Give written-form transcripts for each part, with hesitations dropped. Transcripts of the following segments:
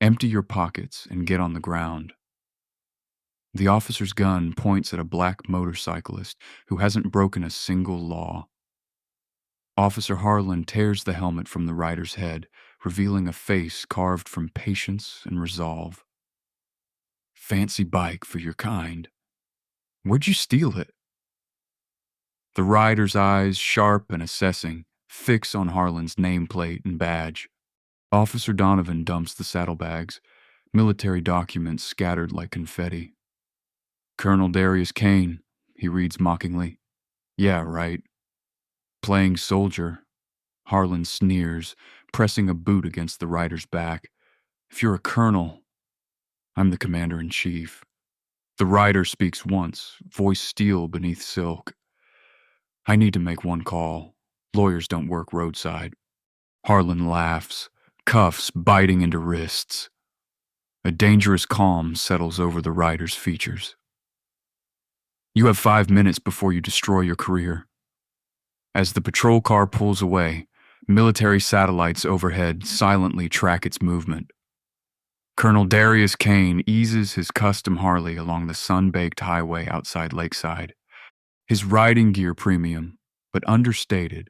Empty your pockets and get on the ground. The officer's gun points at a black motorcyclist who hasn't broken a single law. Officer Harlan tears the helmet from the rider's head, revealing a face carved from patience and resolve. Fancy bike for your kind. Where'd you steal it? The rider's eyes, sharp and assessing, fix on Harlan's nameplate and badge. Officer Donovan dumps the saddlebags, military documents scattered like confetti. Colonel Darius Kane, he reads mockingly. Yeah, right. Playing soldier. Harlan sneers, pressing a boot against the rider's back. If you're a colonel, I'm the commander-in-chief. The rider speaks once, voice steel beneath silk. I need to make one call. Lawyers don't work roadside. Harlan laughs, cuffs biting into wrists. A dangerous calm settles over the rider's features. You have 5 minutes before you destroy your career. As the patrol car pulls away, military satellites overhead silently track its movement. Colonel Darius Kane eases his custom Harley along the sun-baked highway outside Lakeside. His riding gear premium, but understated,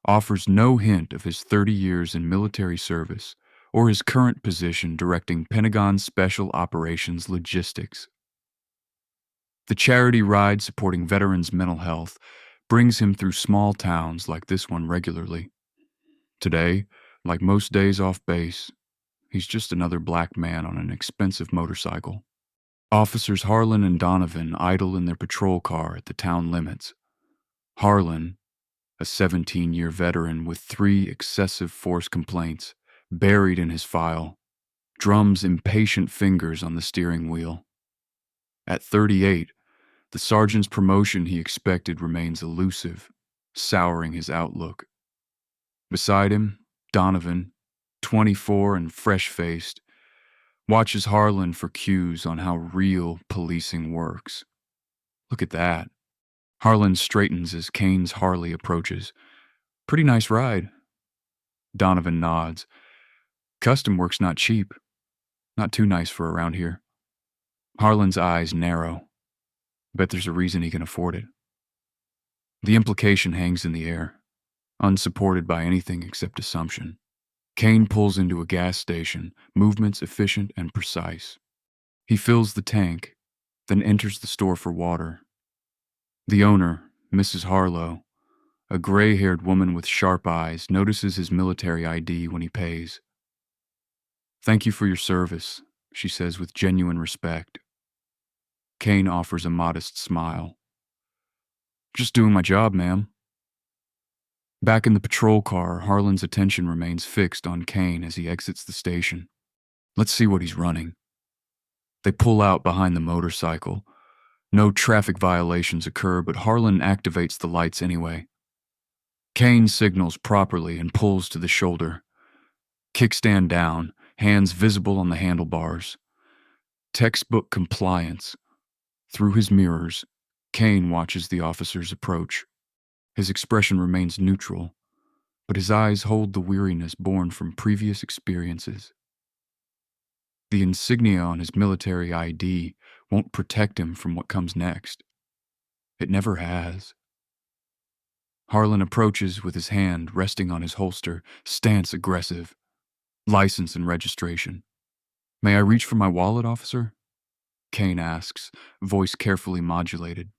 offers no hint of his 30 years in military service or his current position directing Pentagon Special Operations Logistics. The charity ride supporting veterans' mental health brings him through small towns like this one regularly. Today, like most days off base, he's just another black man on an expensive motorcycle. Officers Harlan and Donovan idle in their patrol car at the town limits. Harlan, a 17-year veteran with 3 excessive force complaints, buried in his file, drums impatient fingers on the steering wheel. At 38, the sergeant's promotion he expected remains elusive, souring his outlook. Beside him, Donovan, 24 and fresh-faced, watches Harlan for cues on how real policing works. Look at that. Harlan straightens as Kane's Harley approaches. Pretty nice ride. Donovan nods. Custom work's not cheap. Not too nice for around here. Harlan's eyes narrow. Bet there's a reason he can afford it. The implication hangs in the air, unsupported by anything except assumption. Kane pulls into a gas station, movements efficient and precise. He fills the tank, then enters the store for water. The owner, Mrs. Harlow, a gray-haired woman with sharp eyes, notices his military ID when he pays. Thank you for your service, she says with genuine respect. Kane offers a modest smile. Just doing my job, ma'am. Back in the patrol car, Harlan's attention remains fixed on Kane as he exits the station. Let's see what he's running. They pull out behind the motorcycle. No traffic violations occur, but Harlan activates the lights anyway. Kane signals properly and pulls to the shoulder. Kickstand down, hands visible on the handlebars. Textbook compliance. Through his mirrors, Kane watches the officers approach. His expression remains neutral, but his eyes hold the weariness born from previous experiences. The insignia on his military ID won't protect him from what comes next. It never has. Harlan approaches with his hand resting on his holster, stance aggressive. License and registration. May I reach for my wallet, officer? Kane asks, voice carefully modulated.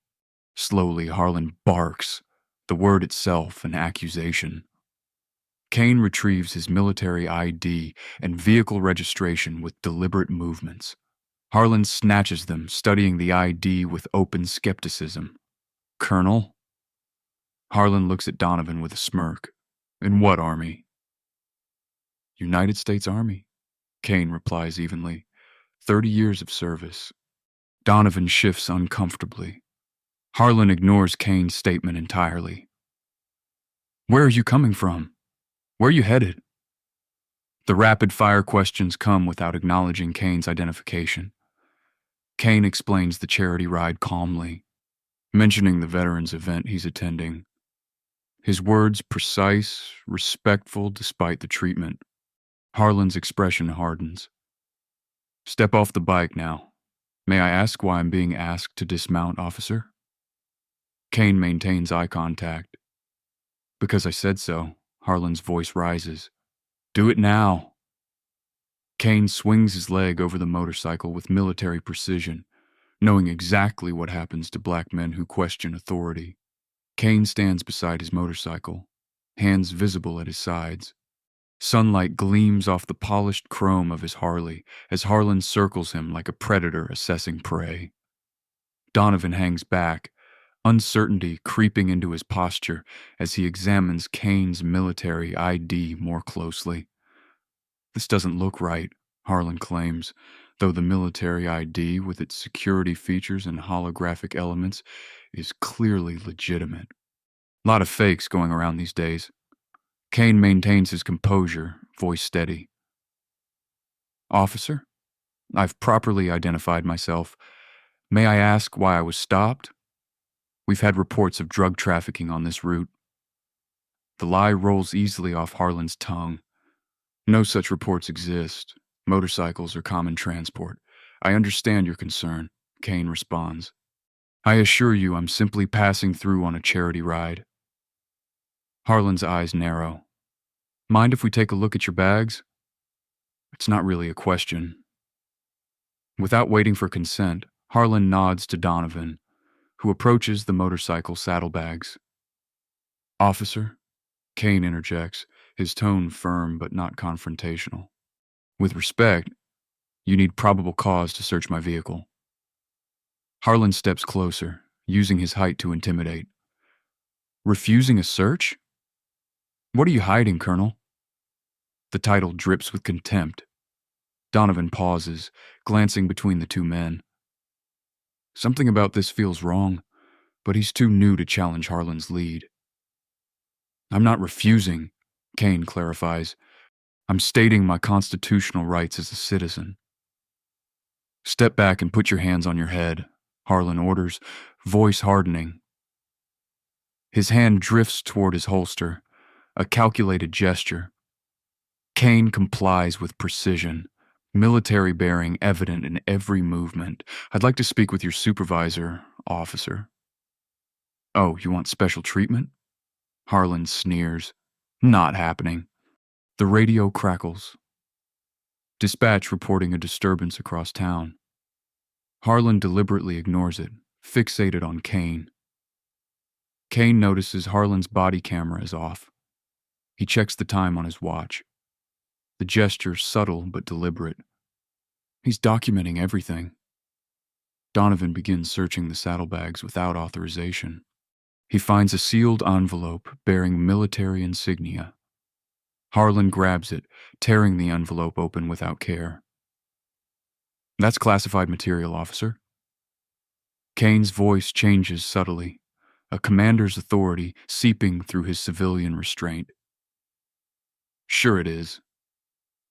Slowly, Harlan barks, the word itself an accusation. Kane retrieves his military ID and vehicle registration with deliberate movements. Harlan snatches them, studying the ID with open skepticism. Colonel? Harlan looks at Donovan with a smirk. In what army? United States Army, Kane replies evenly. 30 years of service. Donovan shifts uncomfortably. Harlan ignores Kane's statement entirely. Where are you coming from? Where are you headed? The rapid-fire questions come without acknowledging Kane's identification. Kane explains the charity ride calmly, mentioning the veterans event he's attending. His words precise, respectful despite the treatment. Harlan's expression hardens. Step off the bike now. May I ask why I'm being asked to dismount, officer? Kane maintains eye contact. Because I said so, Harlan's voice rises. Do it now. Kane swings his leg over the motorcycle with military precision, knowing exactly what happens to black men who question authority. Kane stands beside his motorcycle, hands visible at his sides. Sunlight gleams off the polished chrome of his Harley as Harlan circles him like a predator assessing prey. Donovan hangs back, uncertainty creeping into his posture as he examines Kane's military ID more closely. This doesn't look right, Harlan claims, though the military ID, with its security features and holographic elements, is clearly legitimate. A lot of fakes going around these days. Kane maintains his composure, voice steady. Officer, I've properly identified myself. May I ask why I was stopped? We've had reports of drug trafficking on this route. The lie rolls easily off Harlan's tongue. No such reports exist. Motorcycles are common transport. I understand your concern, Kane responds. I assure you I'm simply passing through on a charity ride. Harlan's eyes narrow. Mind if we take a look at your bags? It's not really a question. Without waiting for consent, Harlan nods to Donovan, who approaches the motorcycle saddlebags. Officer, Kane interjects, his tone firm but not confrontational. With respect, you need probable cause to search my vehicle. Harlan steps closer, using his height to intimidate. Refusing a search? What are you hiding, Colonel? The title drips with contempt. Donovan pauses, glancing between the two men. Something about this feels wrong, but he's too new to challenge Harlan's lead. I'm not refusing, Kane clarifies. I'm stating my constitutional rights as a citizen. Step back and put your hands on your head, Harlan orders, voice hardening. His hand drifts toward his holster, a calculated gesture. Kane complies with precision, military bearing evident in every movement. I'd like to speak with your supervisor, officer. Oh, you want special treatment? Harlan sneers. Not happening. The radio crackles. Dispatch reporting a disturbance across town. Harlan deliberately ignores it, fixated on Kane. Kane notices Harlan's body camera is off. He checks the time on his watch. The gesture subtle but deliberate. He's documenting everything. Donovan begins searching the saddlebags without authorization. He finds a sealed envelope bearing military insignia. Harlan grabs it, tearing the envelope open without care. That's classified material, officer. Kane's voice changes subtly, a commander's authority seeping through his civilian restraint. Sure it is.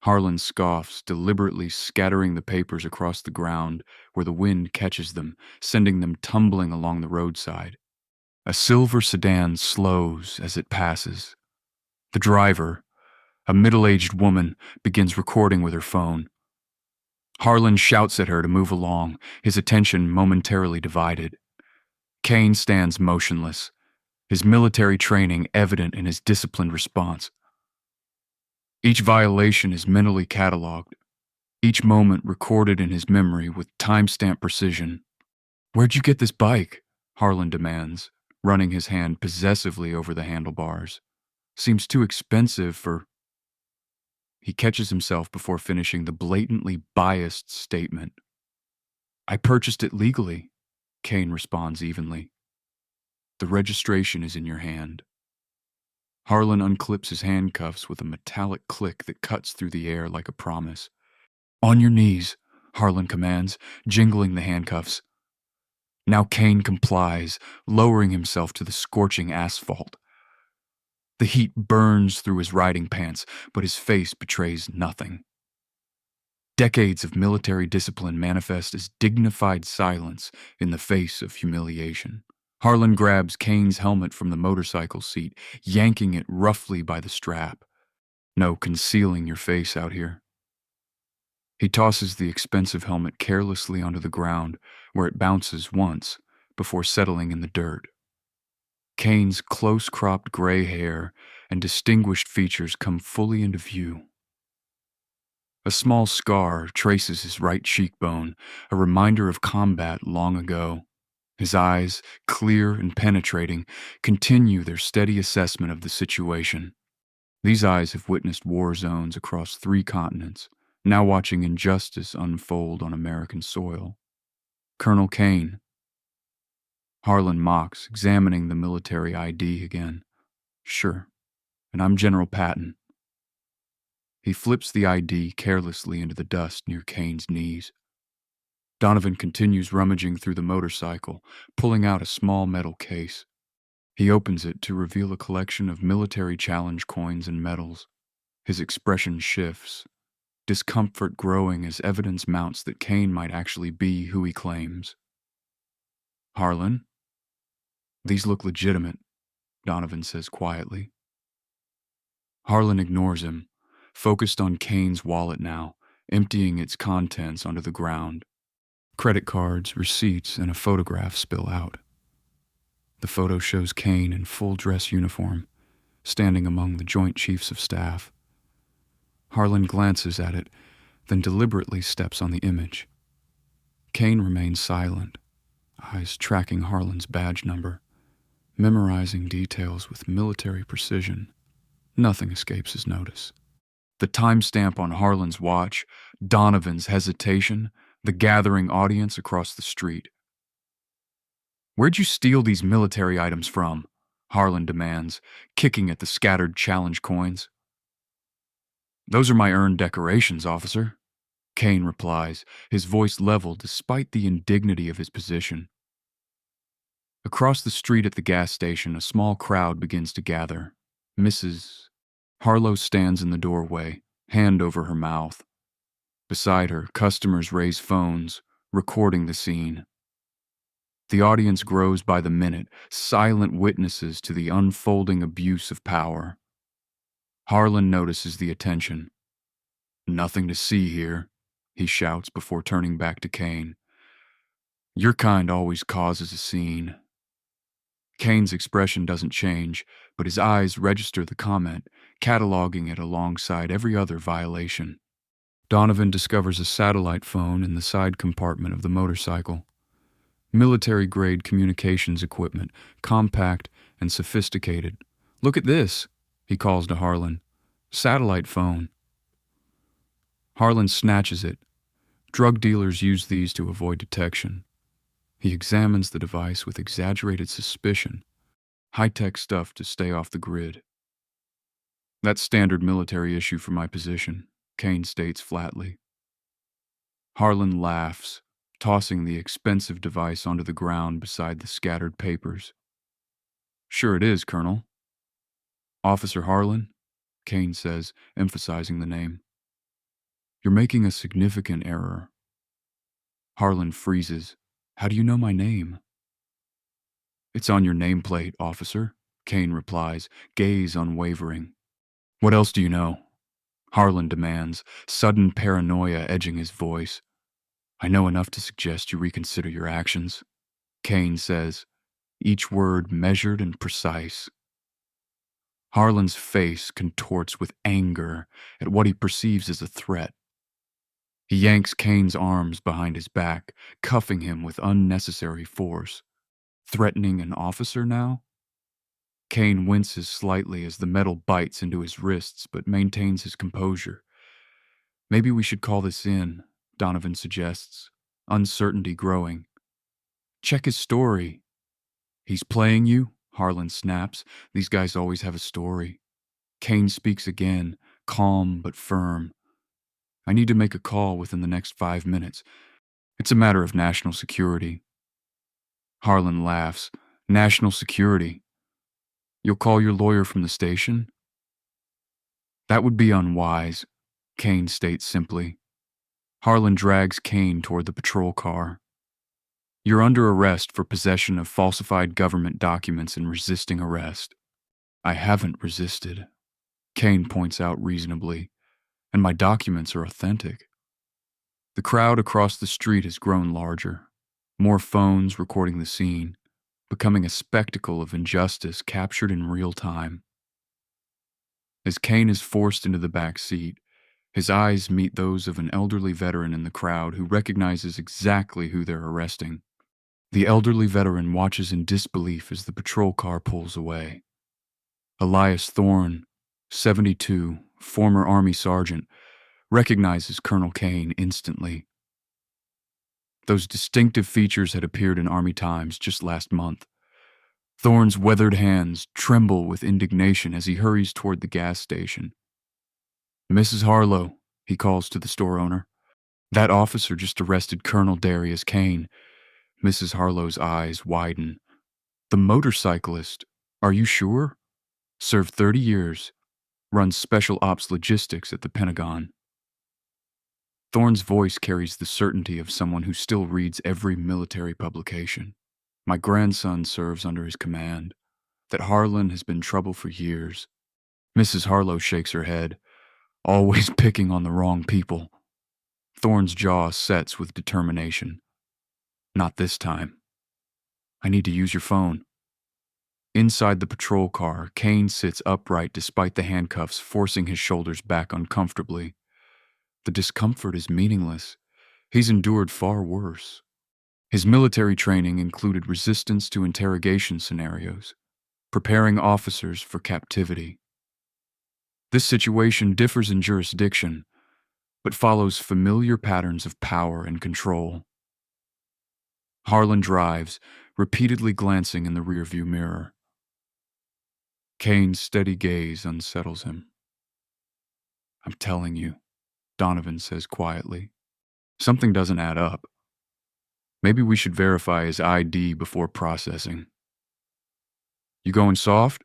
Harlan scoffs, deliberately scattering the papers across the ground where the wind catches them, sending them tumbling along the roadside. A silver sedan slows as it passes. The driver, a middle-aged woman, begins recording with her phone. Harlan shouts at her to move along, his attention momentarily divided. Kane stands motionless, his military training evident in his disciplined response. Each violation is mentally cataloged, each moment recorded in his memory with timestamp precision. Where'd you get this bike? Harlan demands, running his hand possessively over the handlebars. Seems too expensive for... He catches himself before finishing the blatantly biased statement. I purchased it legally, Kane responds evenly. The registration is in your hand. Harlan unclips his handcuffs with a metallic click that cuts through the air like a promise. On your knees, Harlan commands, jingling the handcuffs. Now Kane complies, lowering himself to the scorching asphalt. The heat burns through his riding pants, but his face betrays nothing. Decades of military discipline manifest as dignified silence in the face of humiliation. Harlan grabs Kane's helmet from the motorcycle seat, yanking it roughly by the strap. No concealing your face out here. He tosses the expensive helmet carelessly onto the ground, where it bounces once before settling in the dirt. Kane's close-cropped gray hair and distinguished features come fully into view. A small scar traces his right cheekbone, a reminder of combat long ago. His eyes, clear and penetrating, continue their steady assessment of the situation. These eyes have witnessed war zones across 3 continents, now watching injustice unfold on American soil. Colonel Kane. Harlan mocks, examining the military ID again. Sure, and I'm General Patton. He flips the ID carelessly into the dust near Kane's knees. Donovan continues rummaging through the motorcycle, pulling out a small metal case. He opens it to reveal a collection of military challenge coins and medals. His expression shifts, discomfort growing as evidence mounts that Kane might actually be who he claims. Harlan? These look legitimate, Donovan says quietly. Harlan ignores him, focused on Kane's wallet now, emptying its contents onto the ground. Credit cards, receipts, and a photograph spill out. The photo shows Kane in full dress uniform, standing among the Joint Chiefs of Staff. Harlan glances at it, then deliberately steps on the image. Kane remains silent, eyes tracking Harlan's badge number, memorizing details with military precision. Nothing escapes his notice. The timestamp on Harlan's watch, Donovan's hesitation, the gathering audience across the street. Where'd you steal these military items from? Harlan demands, kicking at the scattered challenge coins. Those are my earned decorations, officer, Kane replies, his voice level despite the indignity of his position. Across the street at the gas station, a small crowd begins to gather. Mrs. Harlow stands in the doorway, hand over her mouth. Beside her, customers raise phones, recording the scene. The audience grows by the minute, silent witnesses to the unfolding abuse of power. Harlan notices the attention. Nothing to see here, he shouts before turning back to Kane. Your kind always causes a scene. Kane's expression doesn't change, but his eyes register the comment, cataloging it alongside every other violation. Donovan discovers a satellite phone in the side compartment of the motorcycle. Military-grade communications equipment, compact and sophisticated. Look at this, he calls to Harlan. Satellite phone. Harlan snatches it. Drug dealers use these to avoid detection. He examines the device with exaggerated suspicion. High-tech stuff to stay off the grid. That's standard military issue for my position, Kane states flatly. Harlan laughs, tossing the expensive device onto the ground beside the scattered papers. Sure it is, Colonel. Officer Harlan, Kane says, emphasizing the name. You're making a significant error. Harlan freezes. How do you know my name? It's on your nameplate, officer, Kane replies, gaze unwavering. What else do you know? Harlan demands, sudden paranoia edging his voice. I know enough to suggest you reconsider your actions, Kane says, each word measured and precise. Harlan's face contorts with anger at what he perceives as a threat. He yanks Kane's arms behind his back, cuffing him with unnecessary force. Threatening an officer now? Kane winces slightly as the metal bites into his wrists, but maintains his composure. Maybe we should call this in, Donovan suggests, uncertainty growing. Check his story. He's playing you, Harlan snaps. These guys always have a story. Kane speaks again, calm but firm. I need to make a call within the next 5 minutes. It's a matter of national security. Harlan laughs. National security? You'll call your lawyer from the station? That would be unwise, Kane states simply. Harlan drags Kane toward the patrol car. You're under arrest for possession of falsified government documents and resisting arrest. I haven't resisted, Kane points out reasonably, and my documents are authentic. The crowd across the street has grown larger, more phones recording the scene, becoming a spectacle of injustice captured in real time. As Kane is forced into the back seat, his eyes meet those of an elderly veteran in the crowd who recognizes exactly who they're arresting. The elderly veteran watches in disbelief as the patrol car pulls away. Elias Thorne, 72, former Army sergeant, recognizes Colonel Kane instantly. Those distinctive features had appeared in Army Times just last month. Thorne's weathered hands tremble with indignation as he hurries toward the gas station. "Mrs. Harlow," he calls to the store owner. "That officer just arrested Colonel Darius Kane." Mrs. Harlow's eyes widen. "The motorcyclist? Are you sure? Served 30 years. Runs Special Ops Logistics at the Pentagon." Thorne's voice carries the certainty of someone who still reads every military publication. "My grandson serves under his command. That Harlan has been trouble for years." Mrs. Harlow shakes her head. "Always picking on the wrong people." Thorne's jaw sets with determination. "Not this time. I need to use your phone." Inside the patrol car, Kane sits upright despite the handcuffs forcing his shoulders back uncomfortably. The discomfort is meaningless. He's endured far worse. His military training included resistance to interrogation scenarios, preparing officers for captivity. This situation differs in jurisdiction, but follows familiar patterns of power and control. Harlan drives, repeatedly glancing in the rearview mirror. Kane's steady gaze unsettles him. "I'm telling you," Donovan says quietly, "something doesn't add up. Maybe we should verify his ID before processing." "You going soft?"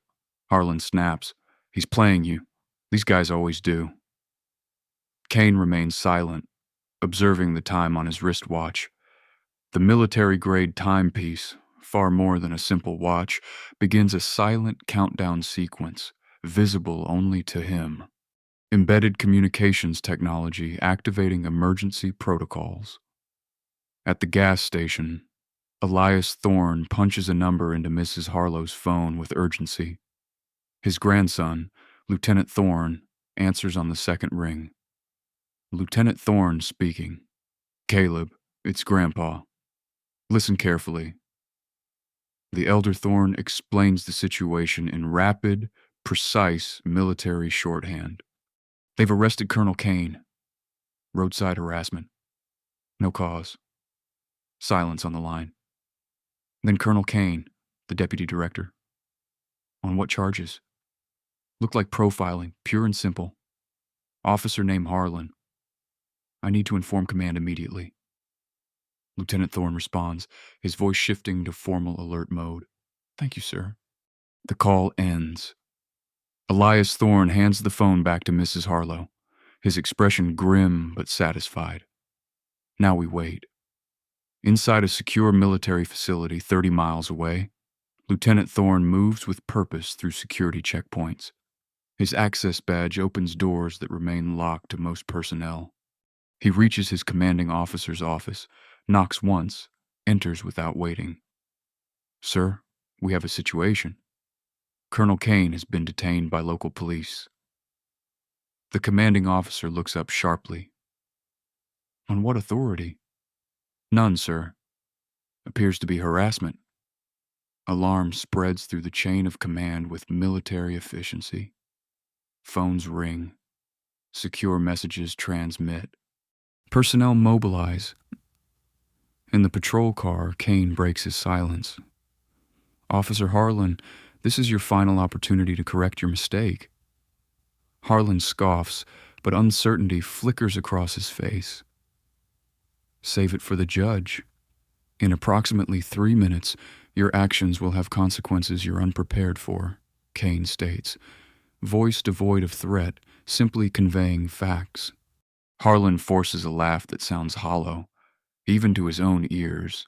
Harlan snaps. "He's playing you. These guys always do." Kane remains silent, observing the time on his wristwatch. The military-grade timepiece, far more than a simple watch, begins a silent countdown sequence, visible only to him. Embedded communications technology activating emergency protocols. At the gas station, Elias Thorne punches a number into Mrs. Harlow's phone with urgency. His grandson, Lieutenant Thorne, answers on the second ring. "Lieutenant Thorne speaking. Caleb, it's Grandpa. Listen carefully." The elder Thorne explains the situation in rapid, precise military shorthand. "They've arrested Colonel Kane. Roadside harassment. No cause." Silence on the line. Then Colonel Kane, the deputy director. "On what charges?" "Looked like profiling, pure and simple. Officer named Harlan. I need to inform command immediately." Lieutenant Thorne responds, his voice shifting to formal alert mode. "Thank you, sir." The call ends. Elias Thorne hands the phone back to Mrs. Harlow, his expression grim but satisfied. Now we wait. Inside a secure military facility 30 miles away, Lieutenant Thorne moves with purpose through security checkpoints. His access badge opens doors that remain locked to most personnel. He reaches his commanding officer's office, knocks once, enters without waiting. "Sir, we have a situation. Colonel Kane has been detained by local police." The commanding officer looks up sharply. "On what authority?" "None, sir. Appears to be harassment." Alarm spreads through the chain of command with military efficiency. Phones ring. Secure messages transmit. Personnel mobilize. In the patrol car, Kane breaks his silence. "Officer Harlan, this is your final opportunity to correct your mistake." Harlan scoffs, but uncertainty flickers across his face. "Save it for the judge. In approximately 3 minutes, your actions will have consequences you're unprepared for," Kane states, voice devoid of threat, simply conveying facts. Harlan forces a laugh that sounds hollow, even to his own ears.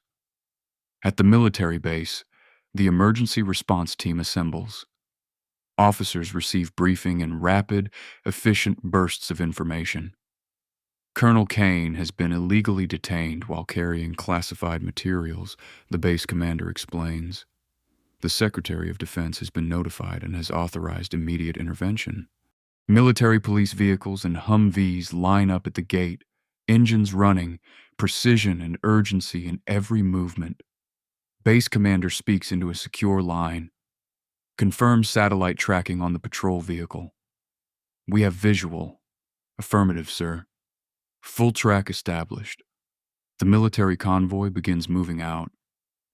At the military base, the emergency response team assembles. Officers receive briefing in rapid, efficient bursts of information. Colonel Kane has been illegally detained while carrying classified materials, the base commander explains. The Secretary of Defense has been notified and has authorized immediate intervention. Military police vehicles and Humvees line up at the gate, engines running, precision and urgency in every movement. Base commander speaks into a secure line. Confirms satellite tracking on the patrol vehicle. We have visual. Affirmative, sir. Full track established. The military convoy begins moving out,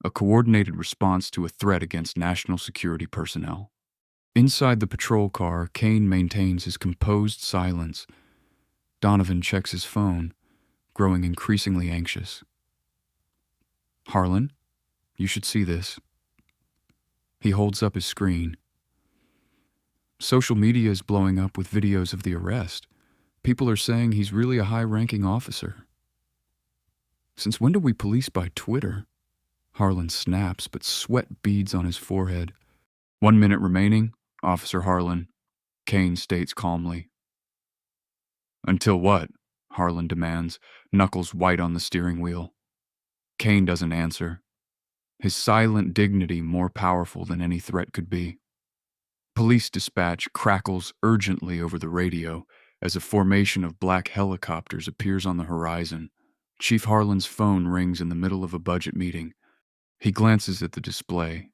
a coordinated response to a threat against national security personnel. Inside the patrol car, Kane maintains his composed silence. Donovan checks his phone, growing increasingly anxious. Harlan, you should see this. He holds up his screen. Social media is blowing up with videos of the arrest. People are saying he's really a high-ranking officer. Since when do we police by Twitter? Harlan snaps, but sweat beads on his forehead. 1 minute remaining, Officer Harlan, Kane states calmly. Until what? Harlan demands, knuckles white on the steering wheel. Kane doesn't answer. His silent dignity more powerful than any threat could be. Police dispatch crackles urgently over the radio as a formation of black helicopters appears on the horizon. Chief Harlan's phone rings in the middle of a budget meeting. He glances at the display,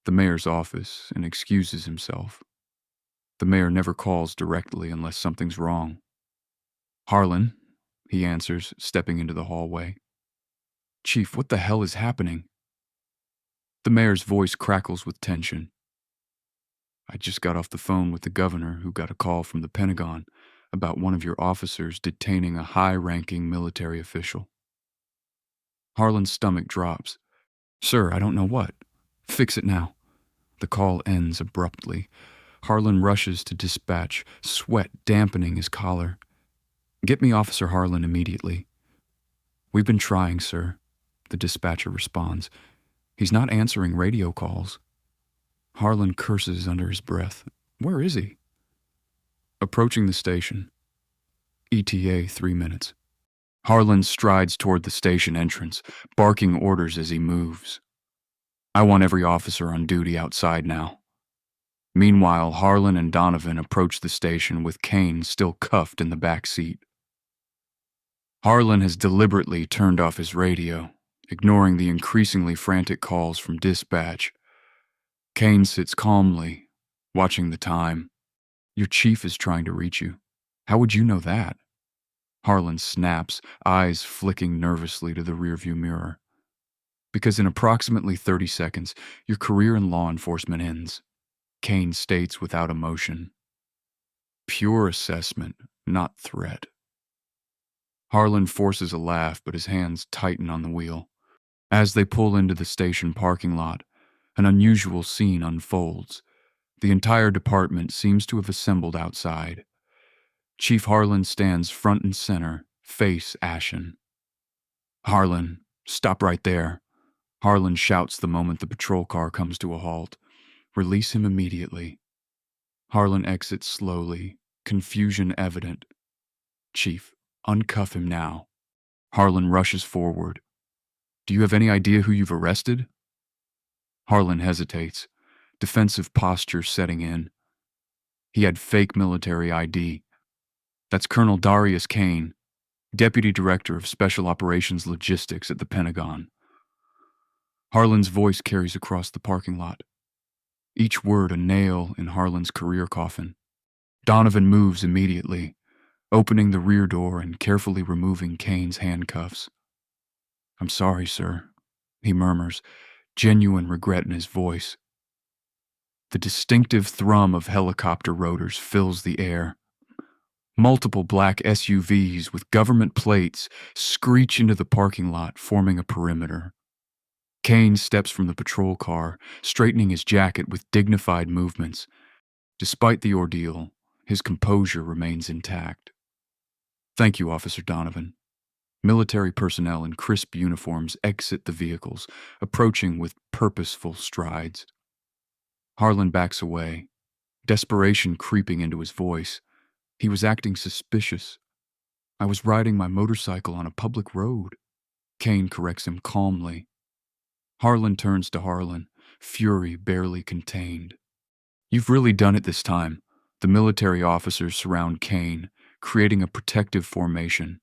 the mayor's office, and excuses himself. The mayor never calls directly unless something's wrong. Harlan, he answers, stepping into the hallway. Chief, what the hell is happening? The mayor's voice crackles with tension. I just got off the phone with the governor who got a call from the Pentagon about one of your officers detaining a high-ranking military official. Harlan's stomach drops. Sir, I don't know what. Fix it now. The call ends abruptly. Harlan rushes to dispatch, sweat dampening his collar. Get me Officer Harlan immediately. We've been trying, sir, the dispatcher responds. He's not answering radio calls. Harlan curses under his breath. Where is he? Approaching the station. ETA 3 minutes. Harlan strides toward the station entrance, barking orders as he moves. I want every officer on duty outside now. Meanwhile, Harlan and Donovan approach the station with Kane still cuffed in the back seat. Harlan has deliberately turned off his radio, ignoring the increasingly frantic calls from dispatch. Kane sits calmly, watching the time. Your chief is trying to reach you. How would you know that? Harlan snaps, eyes flicking nervously to the rearview mirror. Because in approximately 30 seconds, your career in law enforcement ends, Kane states without emotion. Pure assessment, not threat. Harlan forces a laugh, but his hands tighten on the wheel. As they pull into the station parking lot, an unusual scene unfolds. The entire department seems to have assembled outside. Chief Harlan stands front and center, face ashen. Harlan, stop right there. Harlan shouts the moment the patrol car comes to a halt. Release him immediately. Harlan exits slowly, confusion evident. Chief, uncuff him now. Harlan rushes forward. Do you have any idea who you've arrested? Harlan hesitates, defensive posture setting in. He had fake military ID. That's Colonel Darius Kane, Deputy Director of Special Operations Logistics at the Pentagon. Harlan's voice carries across the parking lot, each word a nail in Harlan's career coffin. Donovan moves immediately, opening the rear door and carefully removing Kane's handcuffs. I'm sorry, sir, he murmurs, genuine regret in his voice. The distinctive thrum of helicopter rotors fills the air. Multiple black SUVs with government plates screech into the parking lot, forming a perimeter. Kane steps from the patrol car, straightening his jacket with dignified movements. Despite the ordeal, his composure remains intact. Thank you, Officer Donovan. Military personnel in crisp uniforms exit the vehicles, approaching with purposeful strides. Harlan backs away, desperation creeping into his voice. He was acting suspicious. I was riding my motorcycle on a public road. Kane corrects him calmly. Harlan turns to Harlan, fury barely contained. You've really done it this time. The military officers surround Kane, creating a protective formation.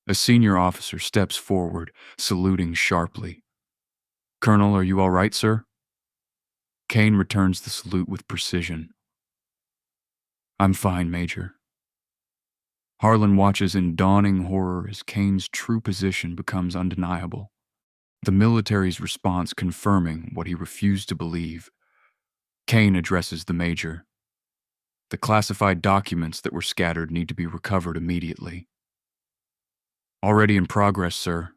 A senior officer steps forward, saluting sharply. Colonel, are you all right, sir? Kane returns the salute with precision. I'm fine, Major. Harlan watches in dawning horror as Kane's true position becomes undeniable. The military's response confirming what he refused to believe. Kane addresses the Major. The classified documents that were scattered need to be recovered immediately. Already in progress, sir,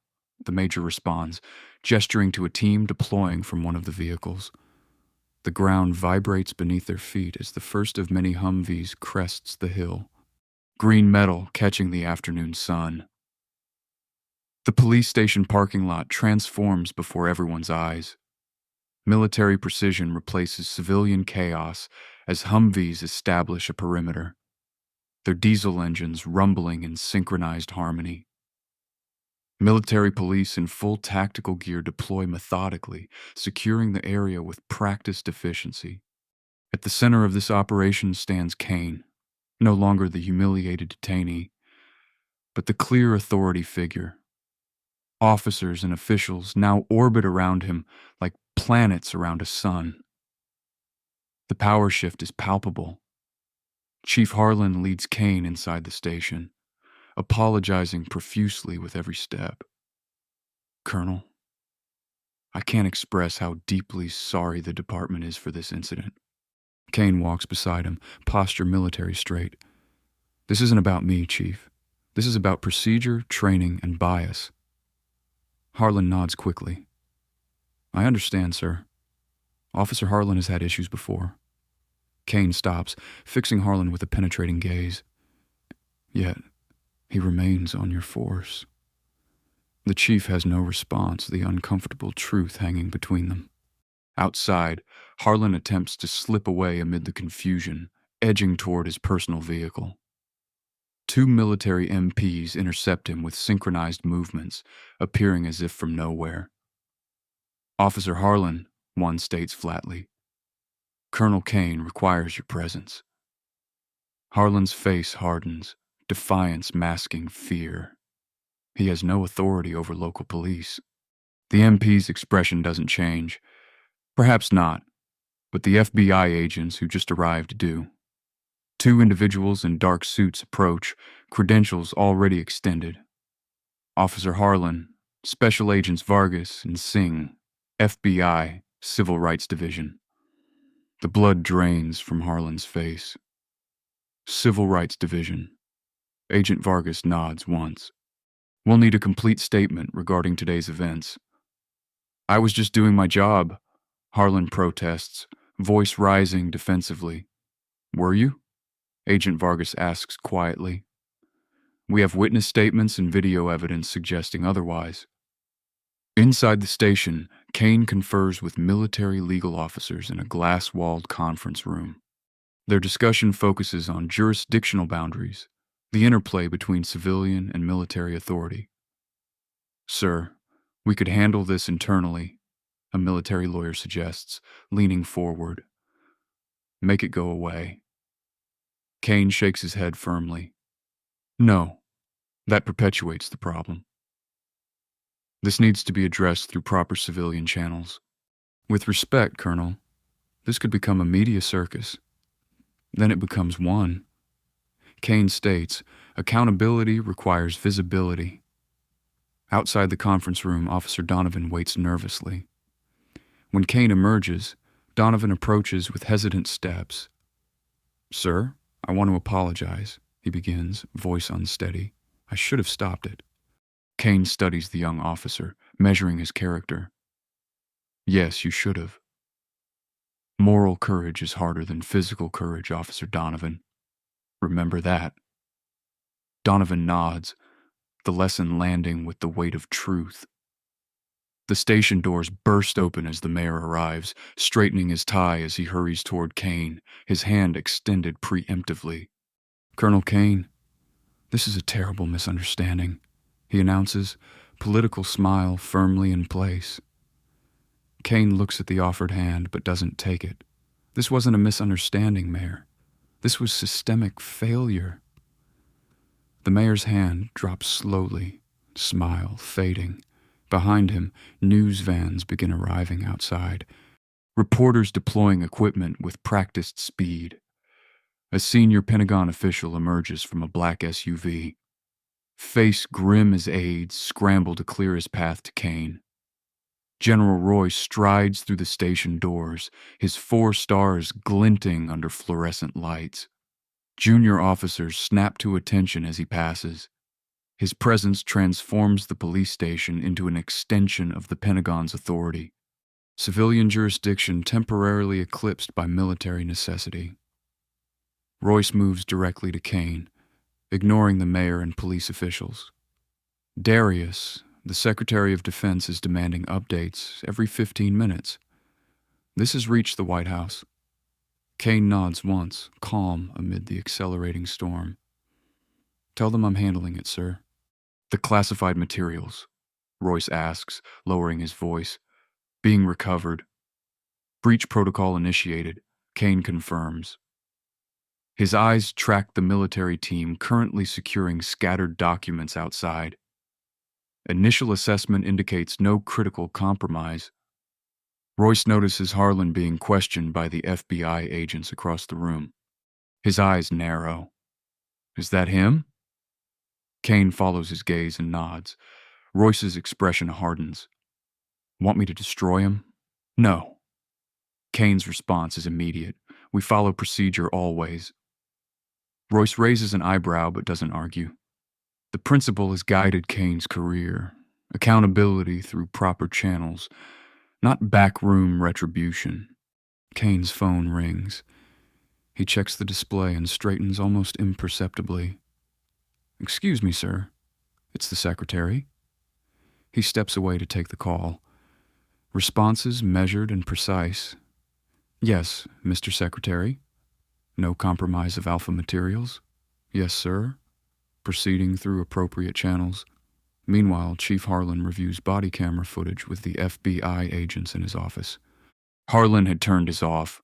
the Major responds, gesturing to a team deploying from one of the vehicles. The ground vibrates beneath their feet as the first of many Humvees crests the hill, green metal catching the afternoon sun. The police station parking lot transforms before everyone's eyes. Military precision replaces civilian chaos as Humvees establish a perimeter, their diesel engines rumbling in synchronized harmony. Military police in full tactical gear deploy methodically, securing the area with practiced efficiency. At the center of this operation stands Kane, no longer the humiliated detainee, but the clear authority figure. Officers and officials now orbit around him like planets around a sun. The power shift is palpable. Chief Harlan leads Kane inside the station, apologizing profusely with every step. Colonel, I can't express how deeply sorry the department is for this incident. Kane walks beside him, posture military straight. This isn't about me, Chief. This is about procedure, training, and bias. Harlan nods quickly. I understand, sir. Officer Harlan has had issues before. Kane stops, fixing Harlan with a penetrating gaze. Yet, he remains on your force. The chief has no response, the uncomfortable truth hanging between them. Outside, Harlan attempts to slip away amid the confusion, edging toward his personal vehicle. Two military MPs intercept him with synchronized movements, appearing as if from nowhere. Officer Harlan, one states flatly, Colonel Kane requires your presence. Harlan's face hardens, defiance masking fear. He has no authority over local police. The MP's expression doesn't change. Perhaps not, but the FBI agents who just arrived do. Two individuals in dark suits approach, credentials already extended. Officer Harlan, Special Agents Vargas and Singh, FBI, Civil Rights Division. The blood drains from Harlan's face. Civil Rights Division. Agent Vargas nods once. We'll need a complete statement regarding today's events. I was just doing my job, Harlan protests, voice rising defensively. Were you? Agent Vargas asks quietly. We have witness statements and video evidence suggesting otherwise. Inside the station, Kane confers with military legal officers in a glass-walled conference room. Their discussion focuses on jurisdictional boundaries, the interplay between civilian and military authority. Sir, we could handle this internally, a military lawyer suggests, leaning forward. Make it go away. Kane shakes his head firmly. No, that perpetuates the problem. This needs to be addressed through proper civilian channels. With respect, Colonel, this could become a media circus. Then it becomes one. Kane states, accountability requires visibility. Outside the conference room, Officer Donovan waits nervously. When Kane emerges, Donovan approaches with hesitant steps. Sir, I want to apologize, he begins, voice unsteady. I should have stopped it. Kane studies the young officer, measuring his character. Yes, you should have. Moral courage is harder than physical courage, Officer Donovan. Remember that. Donovan nods, the lesson landing with the weight of truth. The station doors burst open as the mayor arrives, straightening his tie as he hurries toward Kane, his hand extended preemptively. Colonel Kane, "This is a terrible misunderstanding," he announces, political smile firmly in place. Kane looks at the offered hand but doesn't take it. This wasn't a misunderstanding, Mayor. This was systemic failure. The mayor's hand drops slowly, smile fading. Behind him, news vans begin arriving outside. Reporters deploying equipment with practiced speed. A senior Pentagon official emerges from a black SUV. Face grim as aides scramble to clear his path to Kane. General Royce strides through the station doors, his 4 stars glinting under fluorescent lights. Junior officers snap to attention as he passes. His presence transforms the police station into an extension of the Pentagon's authority. Civilian jurisdiction temporarily eclipsed by military necessity. Royce moves directly to Kane, ignoring the mayor and police officials. Darius, the Secretary of Defense, is demanding updates every 15 minutes. This has reached the White House. Kane nods once, calm amid the accelerating storm. "Tell them I'm handling it, sir." "The classified materials?" Royce asks, lowering his voice. "Being recovered." "Breach protocol initiated," Kane confirms. His eyes track the military team currently securing scattered documents outside. Initial assessment indicates no critical compromise. Royce notices Harlan being questioned by the FBI agents across the room. His eyes narrow. "Is that him?" Kane follows his gaze and nods. Royce's expression hardens. "Want me to destroy him?" "No." Kane's response is immediate. "We follow procedure always." Royce raises an eyebrow but doesn't argue. The principle has guided Kane's career. Accountability through proper channels, not backroom retribution. Kane's phone rings. He checks the display and straightens almost imperceptibly. "Excuse me, sir. It's the secretary." He steps away to take the call. Responses measured and precise. "Yes, Mr. Secretary." "No compromise of alpha materials?" "Yes, sir." Proceeding through appropriate channels. Meanwhile, Chief Harlan reviews body camera footage with the FBI agents in his office. Harlan had turned his off,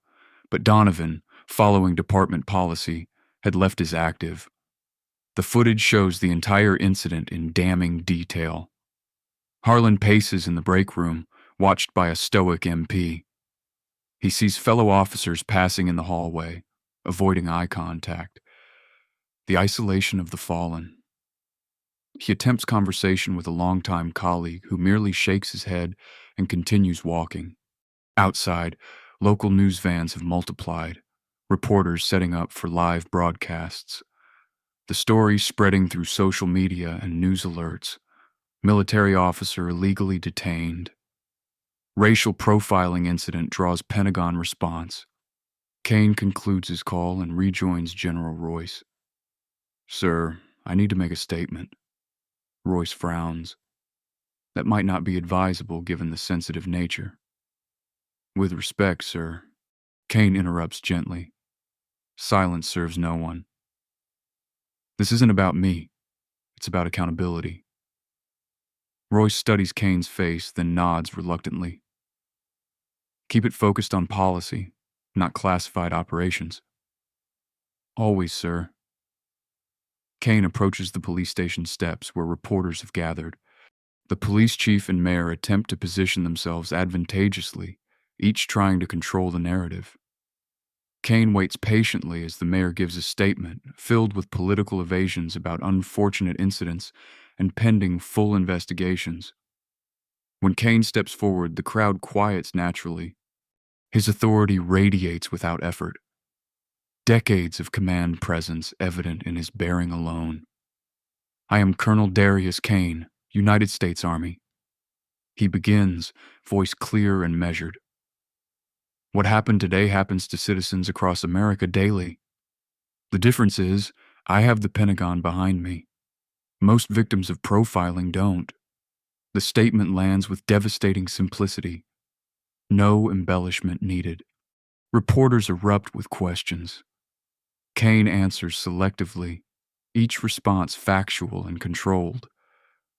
but Donovan, following department policy, had left his active. The footage shows the entire incident in damning detail. Harlan paces in the break room, watched by a stoic MP. He sees fellow officers passing in the hallway, avoiding eye contact. The isolation of the fallen. He attempts conversation with a longtime colleague who merely shakes his head and continues walking. Outside, local news vans have multiplied, reporters setting up for live broadcasts. The story spreading through social media and news alerts. Military officer illegally detained. Racial profiling incident draws Pentagon response. Kane concludes his call and rejoins General Royce. "Sir, I need to make a statement." Royce frowns. "That might not be advisable given the sensitive nature." "With respect, sir." Kane interrupts gently. Silence serves no one. "This isn't about me. It's about accountability." Royce studies Kane's face, then nods reluctantly. "Keep it focused on policy, not classified operations." "Always, sir." Kane approaches the police station steps where reporters have gathered. The police chief and mayor attempt to position themselves advantageously, each trying to control the narrative. Kane waits patiently as the mayor gives a statement filled with political evasions about unfortunate incidents and pending full investigations. When Kane steps forward, the crowd quiets naturally. His authority radiates without effort. Decades of command presence evident in his bearing alone. "I am Colonel Darius Kane, United States Army." He begins, voice clear and measured. "What happened today happens to citizens across America daily. The difference is, I have the Pentagon behind me. Most victims of profiling don't." The statement lands with devastating simplicity. No embellishment needed. Reporters erupt with questions. Kane answers selectively, each response factual and controlled.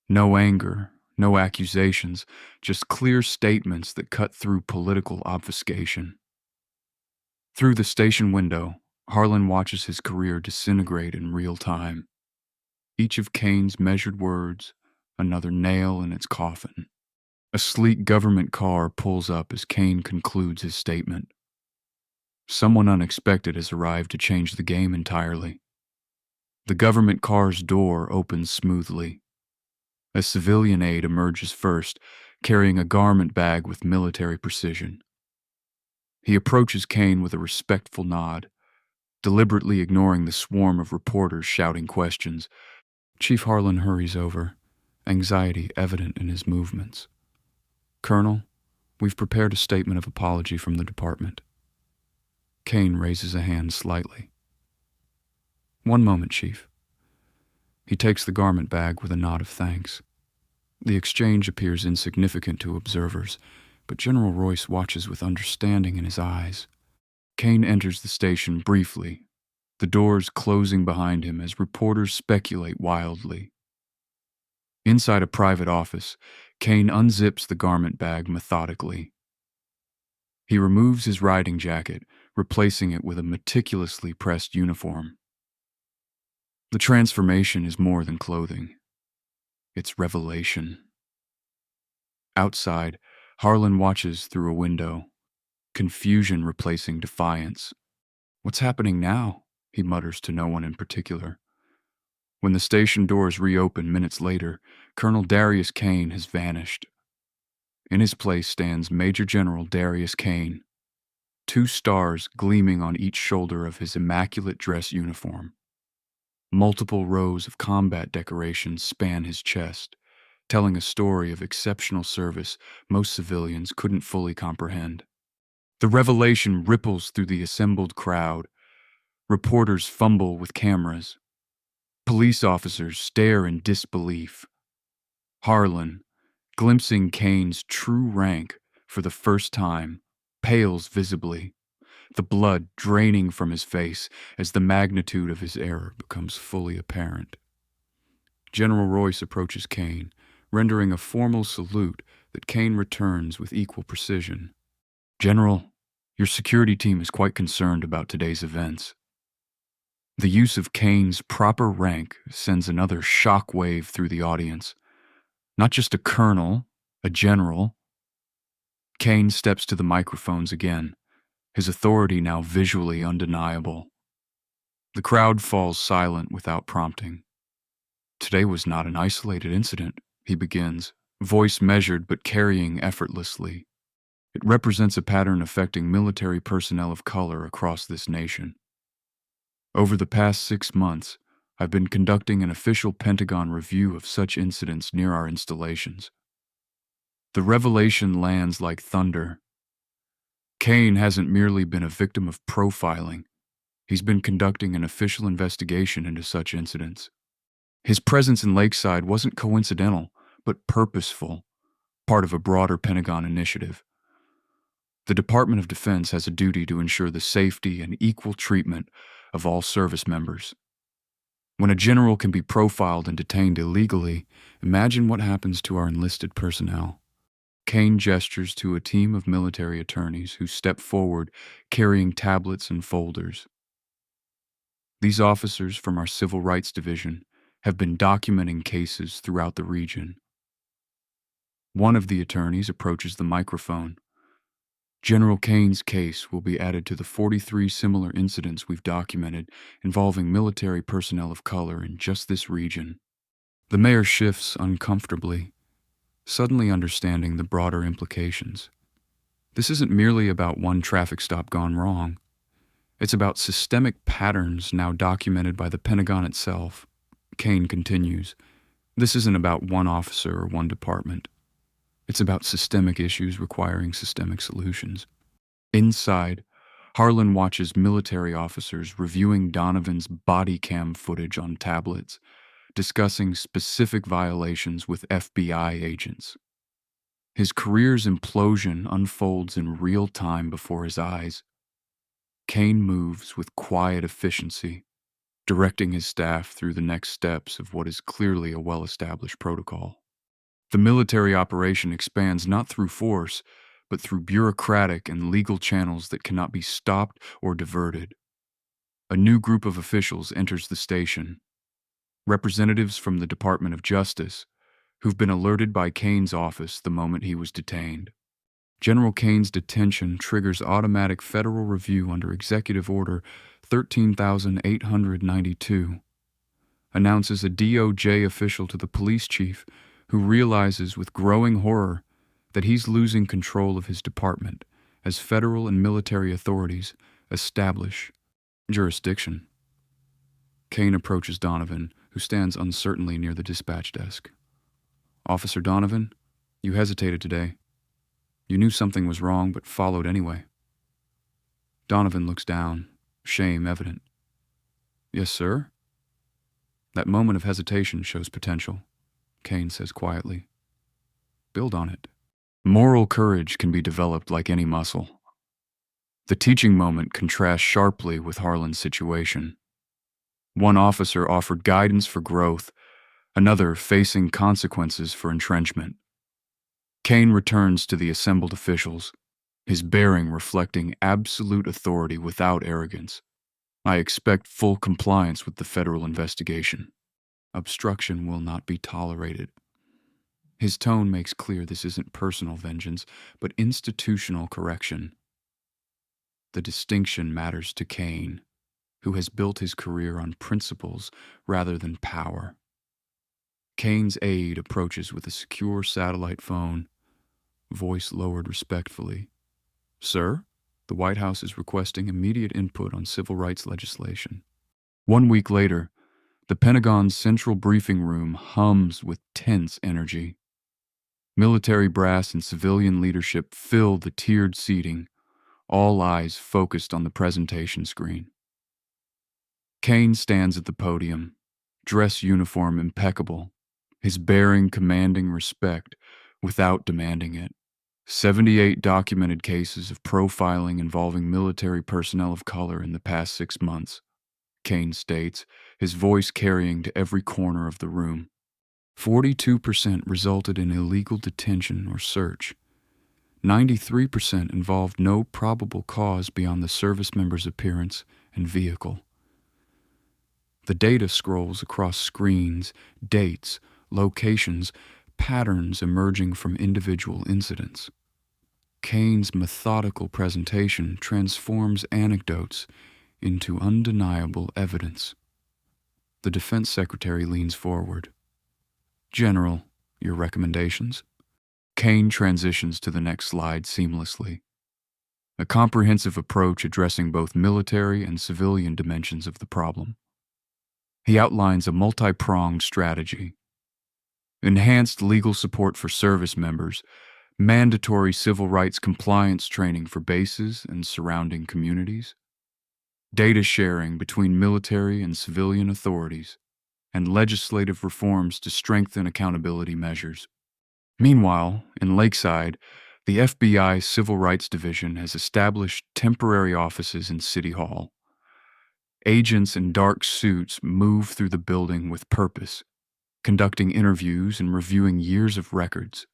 No anger, no accusations, just clear statements that cut through political obfuscation. Through the station window, Harlan watches his career disintegrate in real time. Each of Kane's measured words, another nail in its coffin. A sleek government car pulls up as Kane concludes his statement. Someone unexpected has arrived to change the game entirely. The government car's door opens smoothly. A civilian aide emerges first, carrying a garment bag with military precision. He approaches Kane with a respectful nod, deliberately ignoring the swarm of reporters shouting questions. Chief Harlan hurries over, anxiety evident in his movements. "Colonel, we've prepared a statement of apology from the department." Kane raises a hand slightly. "One moment, Chief." He takes the garment bag with a nod of thanks. The exchange appears insignificant to observers, but General Royce watches with understanding in his eyes. Kane enters the station briefly, the doors closing behind him as reporters speculate wildly. Inside a private office, Kane unzips the garment bag methodically. He removes his riding jacket, replacing it with a meticulously pressed uniform. The transformation is more than clothing. It's revelation. Outside, Harlan watches through a window, confusion replacing defiance. "What's happening now?" he mutters to no one in particular. When the station doors reopen minutes later, Colonel Darius Kane has vanished. In his place stands Major General Darius Kane, 2 stars gleaming on each shoulder of his immaculate dress uniform. Multiple rows of combat decorations span his chest, telling a story of exceptional service most civilians couldn't fully comprehend. The revelation ripples through the assembled crowd. Reporters fumble with cameras. Police officers stare in disbelief. Harlan, glimpsing Kane's true rank for the first time, pales visibly, the blood draining from his face as the magnitude of his error becomes fully apparent. General Royce approaches Kane, rendering a formal salute that Kane returns with equal precision. "General, your security team is quite concerned about today's events." The use of Kane's proper rank sends another shock wave through the audience. Not just a colonel, a general. Kane steps to the microphones again, his authority now visually undeniable. The crowd falls silent without prompting. "Today was not an isolated incident," he begins, voice measured but carrying effortlessly. "It represents a pattern affecting military personnel of color across this nation. Over the past 6 months, I've been conducting an official Pentagon review of such incidents near our installations. The revelation lands like thunder. Kane hasn't merely been a victim of profiling. He's been conducting an official investigation into such incidents. His presence in Lakeside wasn't coincidental, but purposeful, part of a broader Pentagon initiative. The Department of Defense has a duty to ensure the safety and equal treatment of all service members. When a general can be profiled and detained illegally, imagine what happens to our enlisted personnel." Kane gestures to a team of military attorneys who step forward carrying tablets and folders. These officers from our Civil Rights Division have been documenting cases throughout the region. One of the attorneys approaches the microphone. "General Kane's case will be added to the 43 similar incidents we've documented involving military personnel of color in just this region." The mayor shifts uncomfortably, suddenly understanding the broader implications. This isn't merely about one traffic stop gone wrong. It's about systemic patterns now documented by the Pentagon itself. Kane continues, "This isn't about one officer or one department. It's about systemic issues requiring systemic solutions." Inside, Harlan watches military officers reviewing Donovan's body cam footage on tablets, discussing specific violations with FBI agents. His career's implosion unfolds in real time before his eyes. Kane moves with quiet efficiency, directing his staff through the next steps of what is clearly a well-established protocol. The military operation expands not through force, but through bureaucratic and legal channels that cannot be stopped or diverted. A new group of officials enters the station, representatives from the Department of Justice, who've been alerted by Kane's office the moment he was detained. General Kane's detention triggers automatic federal review under Executive Order 13,892, announces a DOJ official to the police chief who realizes with growing horror that he's losing control of his department as federal and military authorities establish jurisdiction. Kane approaches Donovan, who stands uncertainly near the dispatch desk. "Officer Donovan, you hesitated today. You knew something was wrong, but followed anyway." Donovan looks down, shame evident. "Yes, sir?" "That moment of hesitation shows potential," Kane says quietly. "Build on it." Moral courage can be developed like any muscle. The teaching moment contrasts sharply with Harlan's situation. One officer offered guidance for growth, another facing consequences for entrenchment. Kane returns to the assembled officials, his bearing reflecting absolute authority without arrogance. "I expect full compliance with the federal investigation. Obstruction will not be tolerated." His tone makes clear this isn't personal vengeance, but institutional correction. The distinction matters to Kane, who has built his career on principles rather than power. Kane's aide approaches with a secure satellite phone, voice lowered respectfully. "Sir, the White House is requesting immediate input on civil rights legislation." 1 week later, the Pentagon's central briefing room hums with tense energy. Military brass and civilian leadership fill the tiered seating, all eyes focused on the presentation screen. Kane stands at the podium, dress uniform impeccable, his bearing commanding respect without demanding it. 78 documented cases of profiling involving military personnel of color in the past 6 months, Kane states, his voice carrying to every corner of the room. 42% resulted in illegal detention or search. 93% involved no probable cause beyond the service member's appearance and vehicle. The data scrolls across screens, dates, locations, patterns emerging from individual incidents. Kane's methodical presentation transforms anecdotes into undeniable evidence. The defense secretary leans forward. "General, your recommendations?" Kane transitions to the next slide seamlessly. A comprehensive approach addressing both military and civilian dimensions of the problem. He outlines a multi-pronged strategy. Enhanced legal support for service members, mandatory civil rights compliance training for bases and surrounding communities, data sharing between military and civilian authorities, and legislative reforms to strengthen accountability measures. Meanwhile, in Lakeside, the FBI Civil Rights Division has established temporary offices in City Hall. Agents in dark suits move through the building with purpose, conducting interviews and reviewing years of records.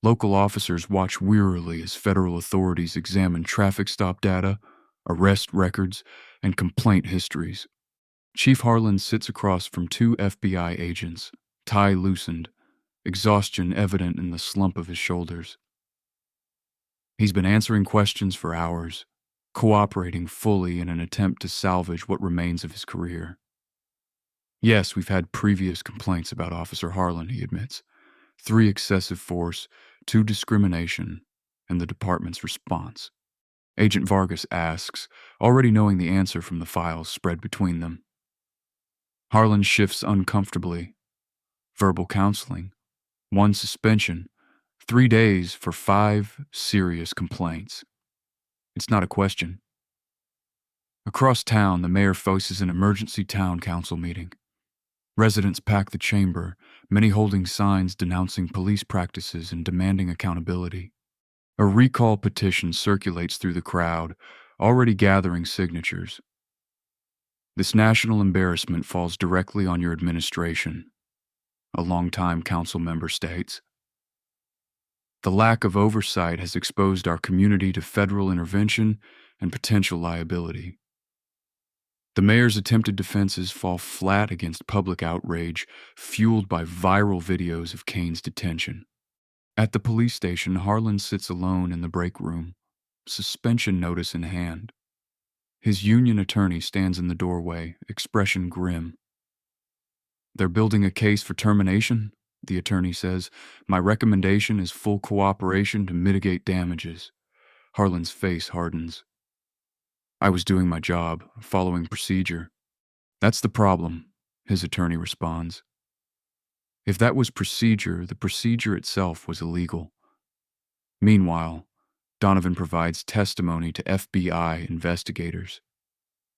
Local officers watch wearily as federal authorities examine traffic stop data, arrest records, and complaint histories. Chief Harlan sits across from 2 FBI agents, tie loosened, exhaustion evident in the slump of his shoulders. He's been answering questions for hours, cooperating fully in an attempt to salvage what remains of his career. "Yes, we've had previous complaints about Officer Harlan," he admits. 3 excessive force, 2 discrimination, and the department's response. Agent Vargas asks, already knowing the answer from the files spread between them. Harlan shifts uncomfortably. Verbal counseling, 1 suspension, 3 days for 5 serious complaints. It's not a question. Across town, the mayor faces an emergency town council meeting. Residents pack the chamber, many holding signs denouncing police practices and demanding accountability. A recall petition circulates through the crowd, already gathering signatures. This national embarrassment falls directly on your administration, a longtime council member states. The lack of oversight has exposed our community to federal intervention and potential liability. The mayor's attempted defenses fall flat against public outrage, fueled by viral videos of Kane's detention. At the police station, Harlan sits alone in the break room, suspension notice in hand. His union attorney stands in the doorway, expression grim. "They're building a case for termination," the attorney says. "My recommendation is full cooperation to mitigate damages." Harlan's face hardens. "I was doing my job, following procedure." "That's the problem," his attorney responds. "If that was procedure, the procedure itself was illegal." Meanwhile, Donovan provides testimony to FBI investigators.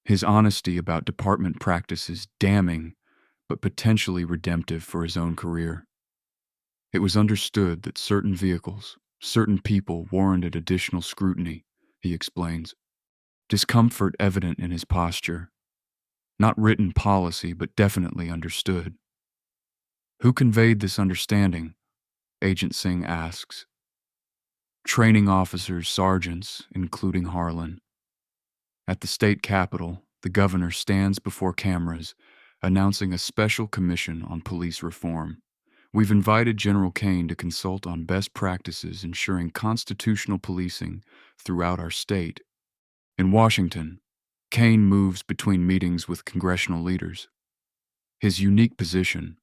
His honesty about department practice is damning, but potentially redemptive for his own career. "It was understood that certain vehicles, certain people warranted additional scrutiny," he explains. Discomfort evident in his posture. Not written policy, but definitely understood. "Who conveyed this understanding?" Agent Singh asks. "Training officers, sergeants, including Harlan." At the state capitol, the governor stands before cameras, announcing a special commission on police reform. "We've invited General Kane to consult on best practices ensuring constitutional policing throughout our state." In Washington, Kane moves between meetings with congressional leaders. His unique position,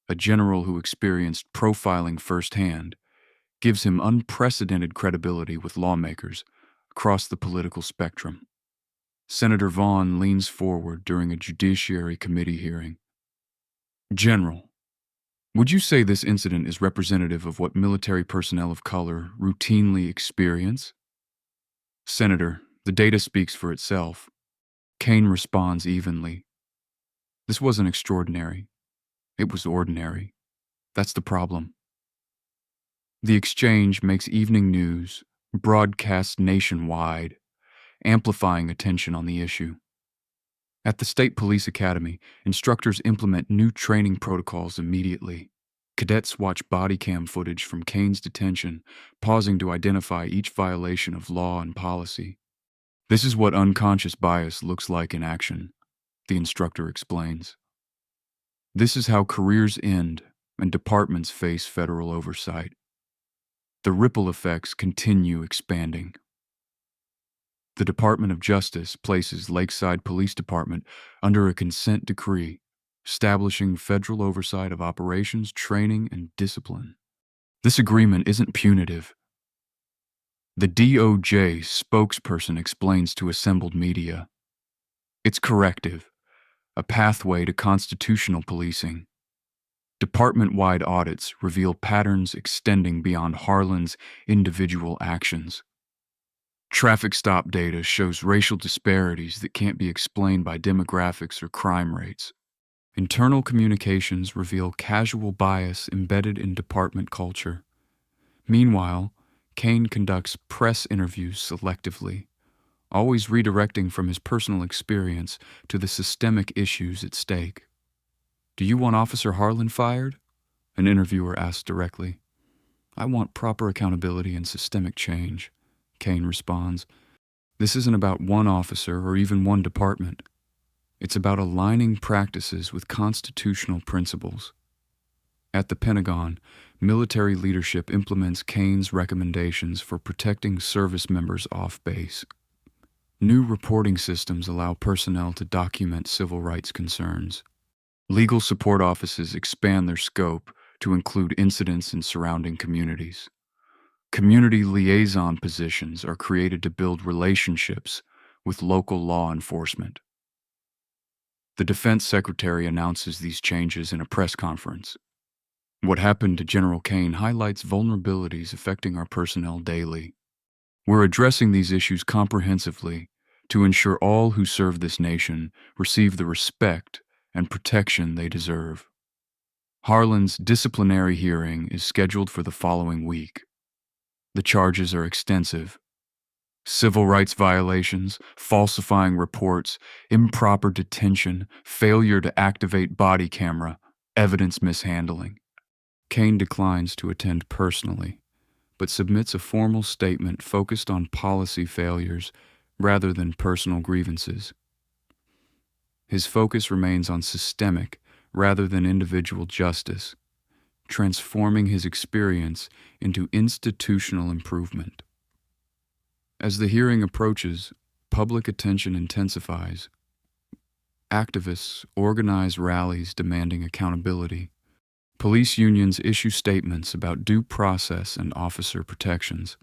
a general who experienced profiling firsthand, gives him unprecedented credibility with lawmakers across the political spectrum. Senator Vaughn leans forward during a Judiciary Committee hearing. "General, would you say this incident is representative of what military personnel of color routinely experience?" "Senator, the data speaks for itself." Kane responds evenly. "This wasn't extraordinary. It was ordinary. That's the problem." The exchange makes evening news, broadcast nationwide, amplifying attention on the issue. At the State Police Academy, instructors implement new training protocols immediately. Cadets watch body cam footage from Kane's detention, pausing to identify each violation of law and policy. "This is what unconscious bias looks like in action," the instructor explains. "This is how careers end and departments face federal oversight. The ripple effects continue expanding." The Department of Justice places Lakeside Police Department under a consent decree, establishing federal oversight of operations, training, and discipline. This agreement isn't punitive. The DOJ spokesperson explains to assembled media. It's corrective, a pathway to constitutional policing. Department-wide audits reveal patterns extending beyond Harlan's individual actions. Traffic stop data shows racial disparities that can't be explained by demographics or crime rates. Internal communications reveal casual bias embedded in department culture. Meanwhile, Kane conducts press interviews selectively, always redirecting from his personal experience to the systemic issues at stake. "Do you want Officer Harlan fired?" an interviewer asks directly. "I want proper accountability and systemic change," Kane responds. "This isn't about one officer or even one department. It's about aligning practices with constitutional principles." At the Pentagon, military leadership implements Kane's recommendations for protecting service members off base. New reporting systems allow personnel to document civil rights concerns. Legal support offices expand their scope to include incidents in surrounding communities. Community liaison positions are created to build relationships with local law enforcement. The Defense Secretary announces these changes in a press conference. "What happened to General Kane highlights vulnerabilities affecting our personnel daily. We're addressing these issues comprehensively to ensure all who serve this nation receive the respect and protection they deserve." Harlan's disciplinary hearing is scheduled for the following week. The charges are extensive. Civil rights violations, falsifying reports, improper detention, failure to activate body camera, evidence mishandling. Kane declines to attend personally, but submits a formal statement focused on policy failures rather than personal grievances. His focus remains on systemic rather than individual justice, transforming his experience into institutional improvement. As the hearing approaches, public attention intensifies. Activists organize rallies demanding accountability. Police unions issue statements about due process and officer protections.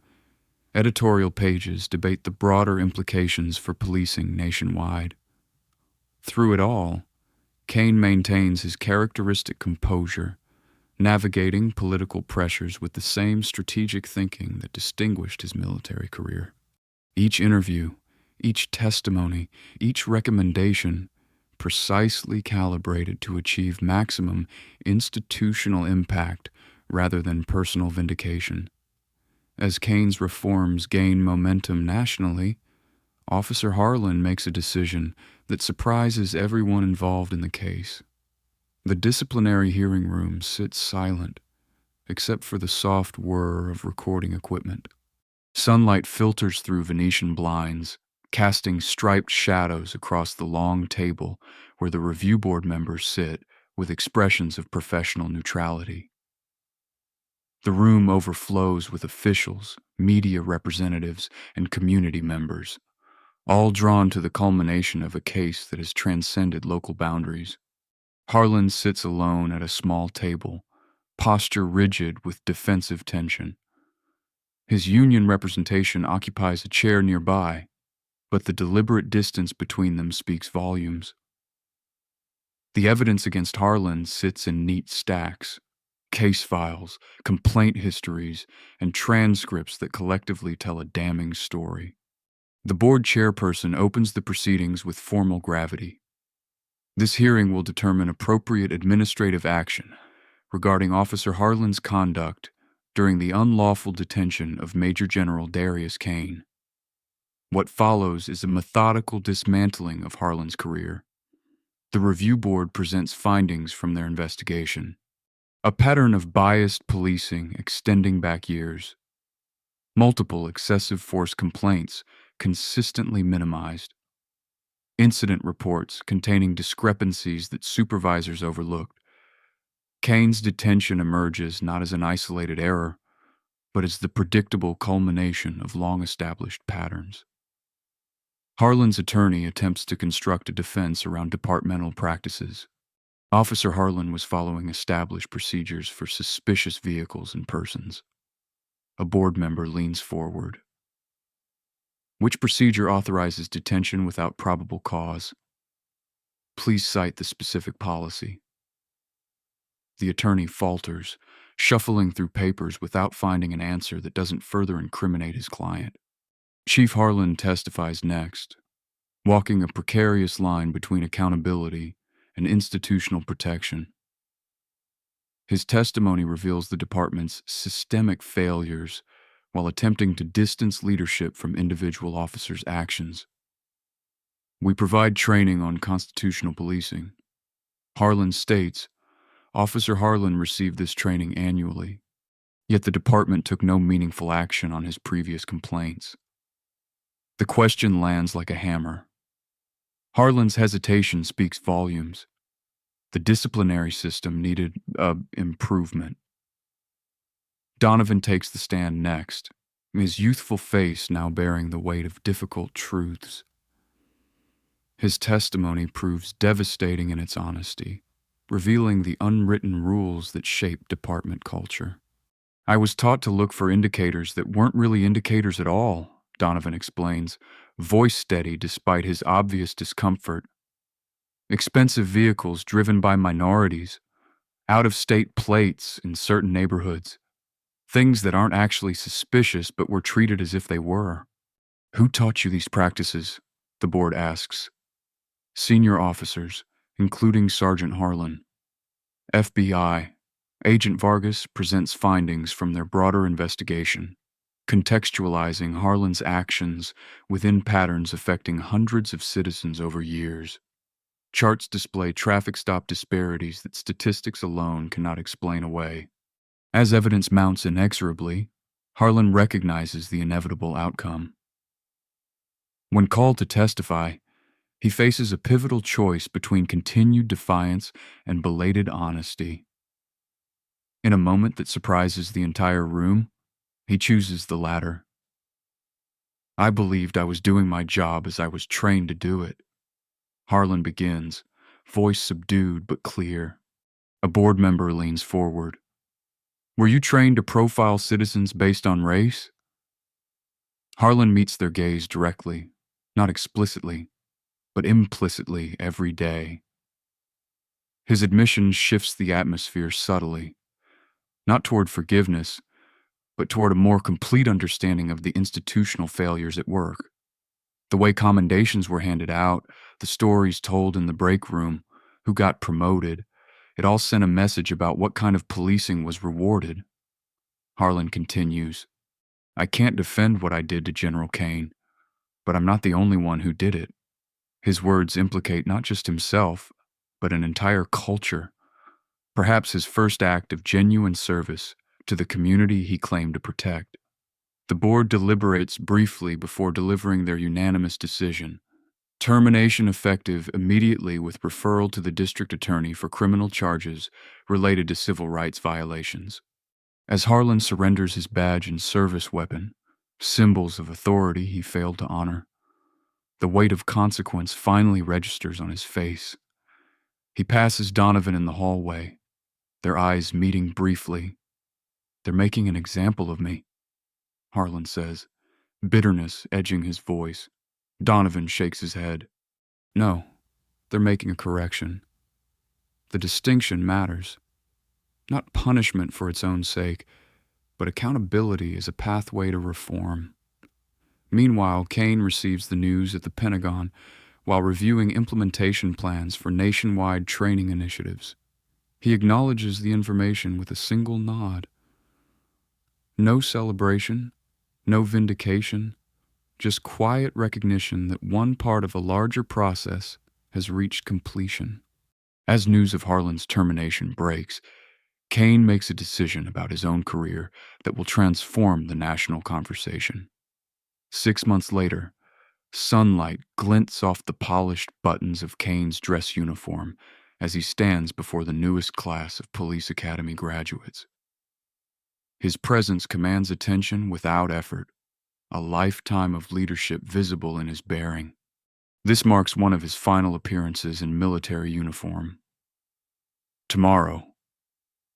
Editorial pages debate the broader implications for policing nationwide. Through it all, Kane maintains his characteristic composure, navigating political pressures with the same strategic thinking that distinguished his military career. Each interview, each testimony, each recommendation precisely calibrated to achieve maximum institutional impact rather than personal vindication. As Kane's reforms gain momentum nationally, Officer Harlan makes a decision that surprises everyone involved in the case. The disciplinary hearing room sits silent, except for the soft whir of recording equipment. Sunlight filters through Venetian blinds, casting striped shadows across the long table where the review board members sit with expressions of professional neutrality. The room overflows with officials, media representatives, and community members, all drawn to the culmination of a case that has transcended local boundaries. Harlan sits alone at a small table, posture rigid with defensive tension. His union representation occupies a chair nearby, but the deliberate distance between them speaks volumes. The evidence against Harlan sits in neat stacks, case files, complaint histories, and transcripts that collectively tell a damning story. The board chairperson opens the proceedings with formal gravity. This hearing will determine appropriate administrative action regarding Officer Harlan's conduct during the unlawful detention of Major General Darius Kane. What follows is a methodical dismantling of Harlan's career. The review board presents findings from their investigation. A pattern of biased policing extending back years. Multiple excessive force complaints consistently minimized. Incident reports containing discrepancies that supervisors overlooked. Kane's detention emerges not as an isolated error, but as the predictable culmination of long-established patterns. Harlan's attorney attempts to construct a defense around departmental practices. Officer Harlan was following established procedures for suspicious vehicles and persons. A board member leans forward. Which procedure authorizes detention without probable cause? Please cite the specific policy. The attorney falters, shuffling through papers without finding an answer that doesn't further incriminate his client. Chief Harlan testifies next, walking a precarious line between accountability and institutional protection. His testimony reveals the department's systemic failures while attempting to distance leadership from individual officers' actions. We provide training on constitutional policing. Harlan states, Officer Harlan received this training annually, yet the department took no meaningful action on his previous complaints. The question lands like a hammer. Harlan's hesitation speaks volumes. The disciplinary system needed improvement. Donovan takes the stand next, his youthful face now bearing the weight of difficult truths. His testimony proves devastating in its honesty, revealing the unwritten rules that shape department culture. I was taught to look for indicators that weren't really indicators at all, Donovan explains, voice steady despite his obvious discomfort. Expensive vehicles driven by minorities, out-of-state plates in certain neighborhoods, things that aren't actually suspicious but were treated as if they were. Who taught you these practices? The board asks. Senior officers, including Sergeant Harlan. FBI. Agent Vargas presents findings from their broader investigation. contextualizing Harlan's actions within patterns affecting hundreds of citizens over years. Charts display traffic stop disparities that statistics alone cannot explain away. As evidence mounts inexorably, Harlan recognizes the inevitable outcome. When called to testify, he faces a pivotal choice between continued defiance and belated honesty. In a moment that surprises the entire room, he chooses the latter. "I believed I was doing my job as I was trained to do it," Harlan begins, voice subdued but clear. A board member leans forward. "Were you trained to profile citizens based on race?" Harlan meets their gaze directly, not explicitly, but implicitly every day. His admission shifts the atmosphere subtly, not toward forgiveness, but toward a more complete understanding of the institutional failures at work. The way commendations were handed out, the stories told in the break room, who got promoted, it all sent a message about what kind of policing was rewarded. Harlan continues, "I can't defend what I did to General Kane, but I'm not the only one who did it." His words implicate not just himself, but an entire culture, perhaps his first act of genuine service to the community he claimed to protect. The board deliberates briefly before delivering their unanimous decision. Termination effective immediately with referral to the district attorney for criminal charges related to civil rights violations. As Harlan surrenders his badge and service weapon, symbols of authority he failed to honor, the weight of consequence finally registers on his face. He passes Donovan in the hallway, their eyes meeting briefly. "They're making an example of me," Harlan says, bitterness edging his voice. Donovan shakes his head. "No, they're making a correction. The distinction matters. Not punishment for its own sake, but accountability as a pathway to reform." Meanwhile, Kane receives the news at the Pentagon while reviewing implementation plans for nationwide training initiatives. He acknowledges the information with a single nod. No celebration, no vindication, just quiet recognition that one part of a larger process has reached completion. As news of Harlan's termination breaks, Kane makes a decision about his own career that will transform the national conversation. 6 months later, sunlight glints off the polished buttons of Kane's dress uniform as he stands before the newest class of police academy graduates. His presence commands attention without effort, a lifetime of leadership visible in his bearing. This marks one of his final appearances in military uniform. "Tomorrow,"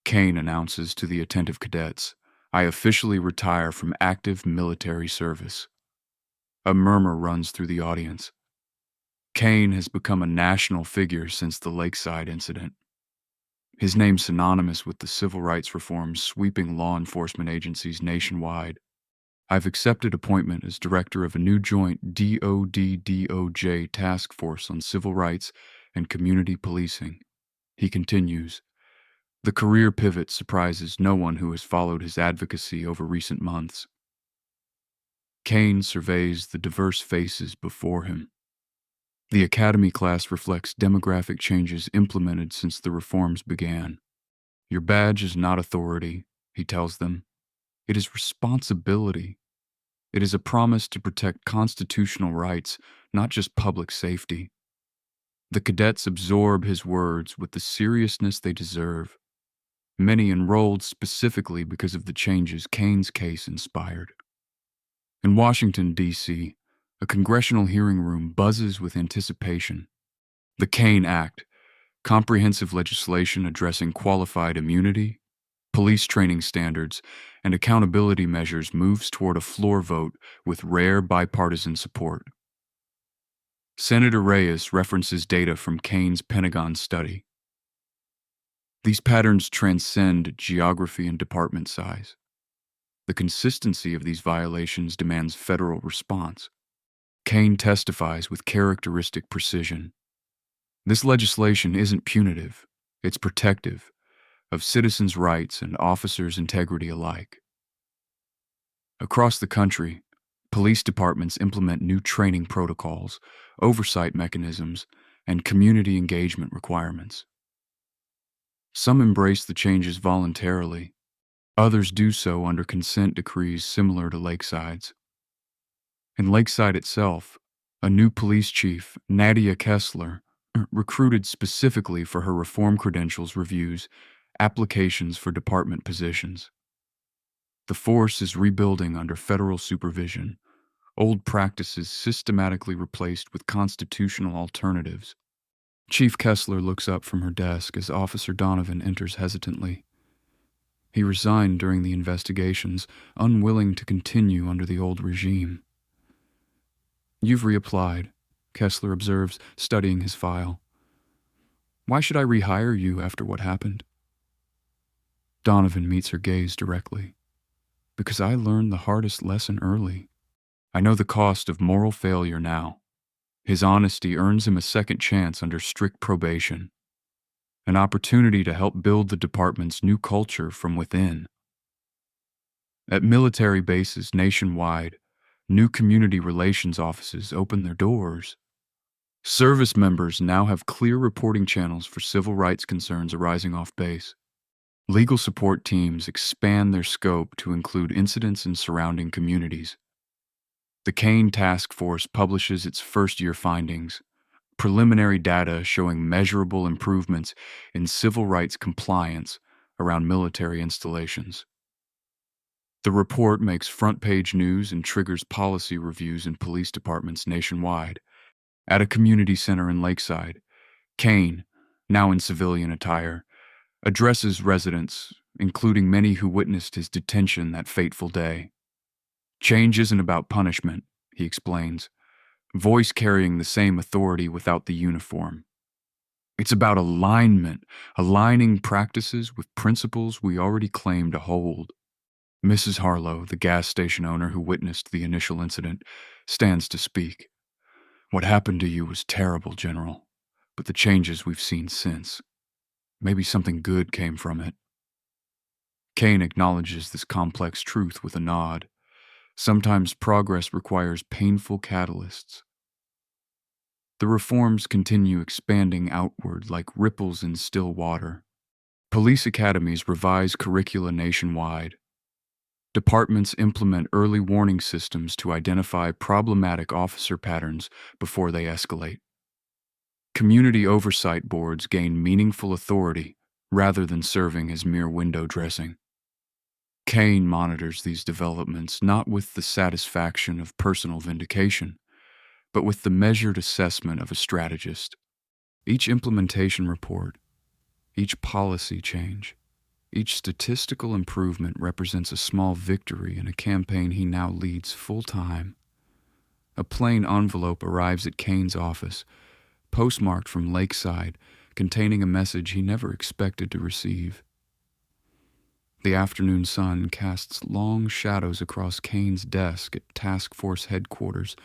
Kane announces to the attentive cadets, "I officially retire from active military service." A murmur runs through the audience. Kane has become a national figure since the Lakeside incident. His name synonymous with the civil rights reforms sweeping law enforcement agencies nationwide. "I've accepted appointment as director of a new joint DOD-DOJ task force on civil rights and community policing," he continues. The career pivot surprises no one who has followed his advocacy over recent months. Kane surveys the diverse faces before him. The academy class reflects demographic changes implemented since the reforms began. "Your badge is not authority," he tells them. "It is responsibility. It is a promise to protect constitutional rights, not just public safety." The cadets absorb his words with the seriousness they deserve. Many enrolled specifically because of the changes Kane's case inspired. In Washington, D.C., a congressional hearing room buzzes with anticipation. The Kane Act, comprehensive legislation addressing qualified immunity, police training standards, and accountability measures, moves toward a floor vote with rare bipartisan support. Senator Reyes references data from Kane's Pentagon study. These patterns transcend geography and department size. The consistency of these violations demands federal response. Kane testifies with characteristic precision. This legislation isn't punitive, it's protective of citizens' rights and officers' integrity alike. Across the country, police departments implement new training protocols, oversight mechanisms, and community engagement requirements. Some embrace the changes voluntarily, others do so under consent decrees similar to Lakeside's. In Lakeside itself, a new police chief, Nadia Kessler, recruited specifically for her reform credentials reviews applications for department positions. The force is rebuilding under federal supervision, old practices systematically replaced with constitutional alternatives. Chief Kessler looks up from her desk as Officer Donovan enters hesitantly. He resigned during the investigations, unwilling to continue under the old regime. "You've reapplied," Kessler observes, studying his file. "Why should I rehire you after what happened?" Donovan meets her gaze directly. "Because I learned the hardest lesson early. I know the cost of moral failure now. His honesty earns him a second chance under strict probation. An opportunity to help build the department's new culture from within." At military bases nationwide, new community relations offices open their doors. Service members now have clear reporting channels for civil rights concerns arising off base. Legal support teams expand their scope to include incidents in surrounding communities. The Kane Task Force publishes its first-year findings, preliminary data showing measurable improvements in civil rights compliance around military installations. The report makes front-page news and triggers policy reviews in police departments nationwide. At a community center in Lakeside, Kane, now in civilian attire, addresses residents, including many who witnessed his detention that fateful day. "Change isn't about punishment," he explains, voice carrying the same authority without the uniform. "It's about alignment, aligning practices with principles we already claim to hold." Mrs. Harlow, the gas station owner who witnessed the initial incident, stands to speak. "What happened to you was terrible, General, but the changes we've seen since. Maybe something good came from it." Kane acknowledges this complex truth with a nod. Sometimes progress requires painful catalysts. The reforms continue expanding outward like ripples in still water. Police academies revise curricula nationwide. Departments implement early warning systems to identify problematic officer patterns before they escalate. Community oversight boards gain meaningful authority rather than serving as mere window dressing. Kane monitors these developments not with the satisfaction of personal vindication, but with the measured assessment of a strategist. Each implementation report, each policy change, each statistical improvement represents a small victory in a campaign he now leads full-time. A plain envelope arrives at Kane's office, postmarked from Lakeside, containing a message he never expected to receive. The afternoon sun casts long shadows across Kane's desk at Task Force headquarters.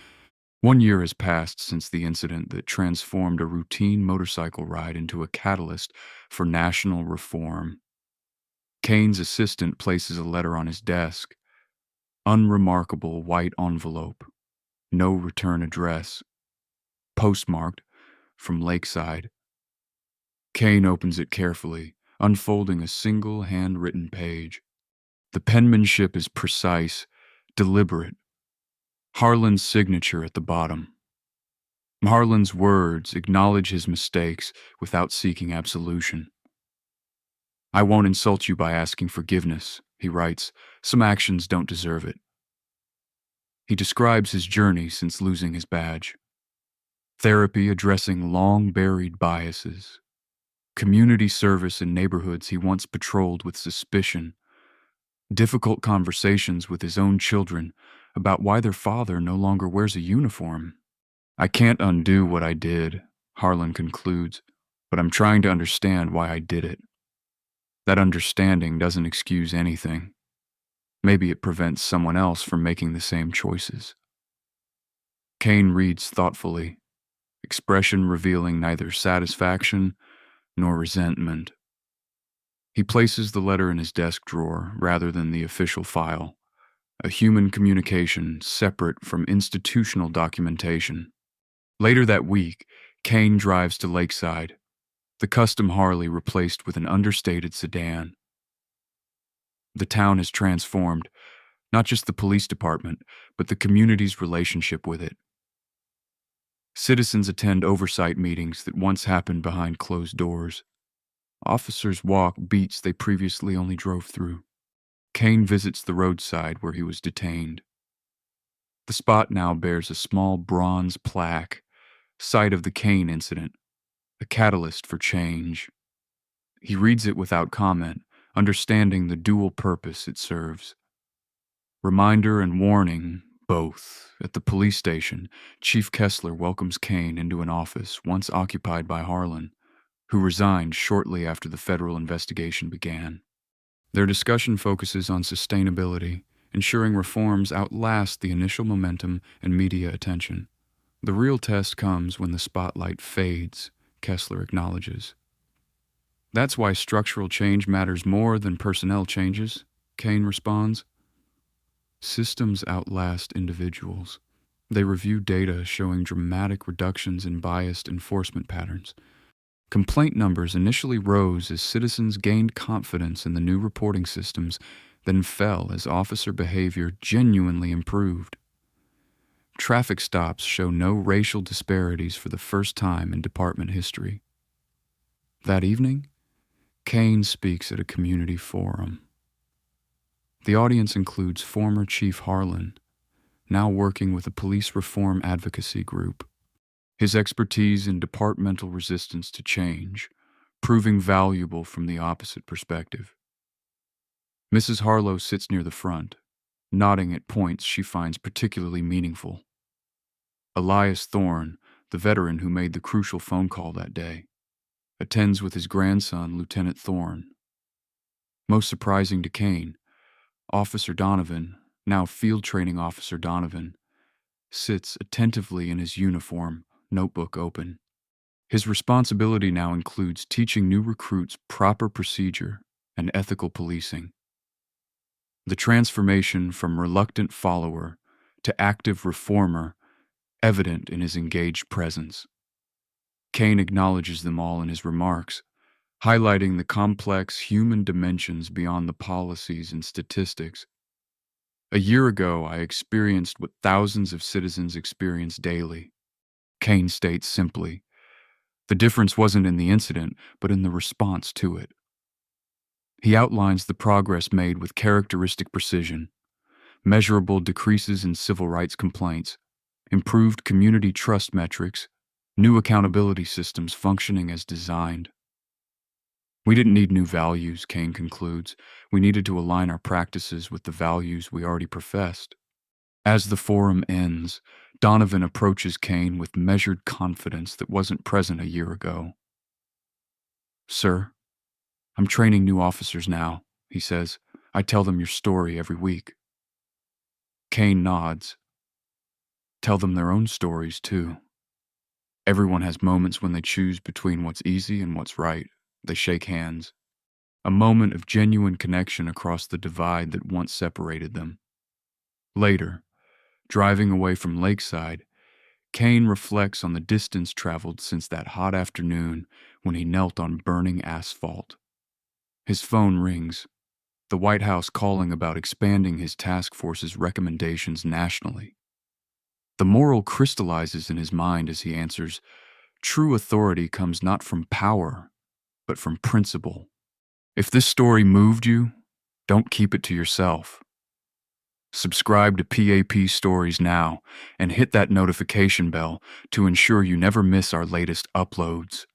1 year has passed since the incident that transformed a routine motorcycle ride into a catalyst for national reform. Kane's assistant places a letter on his desk. Unremarkable white envelope. No return address. Postmarked from Lakeside. Kane opens it carefully, unfolding a single handwritten page. The penmanship is precise, deliberate. Harlan's signature at the bottom. Harlan's words acknowledge his mistakes without seeking absolution. "I won't insult you by asking forgiveness," he writes. "Some actions don't deserve it." He describes his journey since losing his badge. Therapy addressing long-buried biases. Community service in neighborhoods he once patrolled with suspicion. Difficult conversations with his own children about why their father no longer wears a uniform. "I can't undo what I did," Harlan concludes, "but I'm trying to understand why I did it. That understanding doesn't excuse anything. Maybe it prevents someone else from making the same choices." Kane reads thoughtfully, expression revealing neither satisfaction nor resentment. He places the letter in his desk drawer rather than the official file, a human communication separate from institutional documentation. Later that week, Kane drives to Lakeside, the custom Harley replaced with an understated sedan. The town has transformed, not just the police department, but the community's relationship with it. Citizens attend oversight meetings that once happened behind closed doors. Officers walk beats they previously only drove through. Kane visits the roadside where he was detained. The spot now bears a small bronze plaque, site of the Kane incident, a catalyst for change. He reads it without comment, understanding the dual purpose it serves. Reminder and warning, both. At the police station, Chief Kessler welcomes Kane into an office once occupied by Harlan, who resigned shortly after the federal investigation began. Their discussion focuses on sustainability, ensuring reforms outlast the initial momentum and media attention. The real test comes when the spotlight fades, Kessler acknowledges. That's why structural change matters more than personnel changes, Kane responds. Systems outlast individuals. They review data showing dramatic reductions in biased enforcement patterns. Complaint numbers initially rose as citizens gained confidence in the new reporting systems, then fell as officer behavior genuinely improved. Traffic stops show no racial disparities for the first time in department history. That evening, Kane speaks at a community forum. The audience includes former Chief Harlan, now working with a police reform advocacy group. His expertise in departmental resistance to change, proving valuable from the opposite perspective. Mrs. Harlow sits near the front, nodding at points she finds particularly meaningful. Elias Thorne, the veteran who made the crucial phone call that day, attends with his grandson, Lieutenant Thorne. Most surprising to Kane, Officer Donovan, now Field Training Officer Donovan, sits attentively in his uniform, notebook open. His responsibility now includes teaching new recruits proper procedure and ethical policing. The transformation from reluctant follower to active reformer evident in his engaged presence. Kane acknowledges them all in his remarks, highlighting the complex human dimensions beyond the policies and statistics. A year ago, I experienced what thousands of citizens experience daily. Kane states simply, the difference wasn't in the incident, but in the response to it. He outlines the progress made with characteristic precision, measurable decreases in civil rights complaints, improved community trust metrics, new accountability systems functioning as designed. We didn't need new values, Kane concludes. We needed to align our practices with the values we already professed. As the forum ends, Donovan approaches Kane with measured confidence that wasn't present a year ago. Sir, I'm training new officers now, he says. I tell them your story every week. Kane nods. Tell them their own stories, too. Everyone has moments when they choose between what's easy and what's right. They shake hands. A moment of genuine connection across the divide that once separated them. Later, driving away from Lakeside, Kane reflects on the distance traveled since that hot afternoon when he knelt on burning asphalt. His phone rings, the White House calling about expanding his task force's recommendations nationally. The moral crystallizes in his mind as he answers, true authority comes not from power, but from principle. If this story moved you, don't keep it to yourself. Subscribe to PAP Stories now and hit that notification bell to ensure you never miss our latest uploads.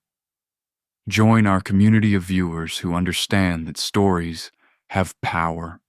Join our community of viewers who understand that stories have power.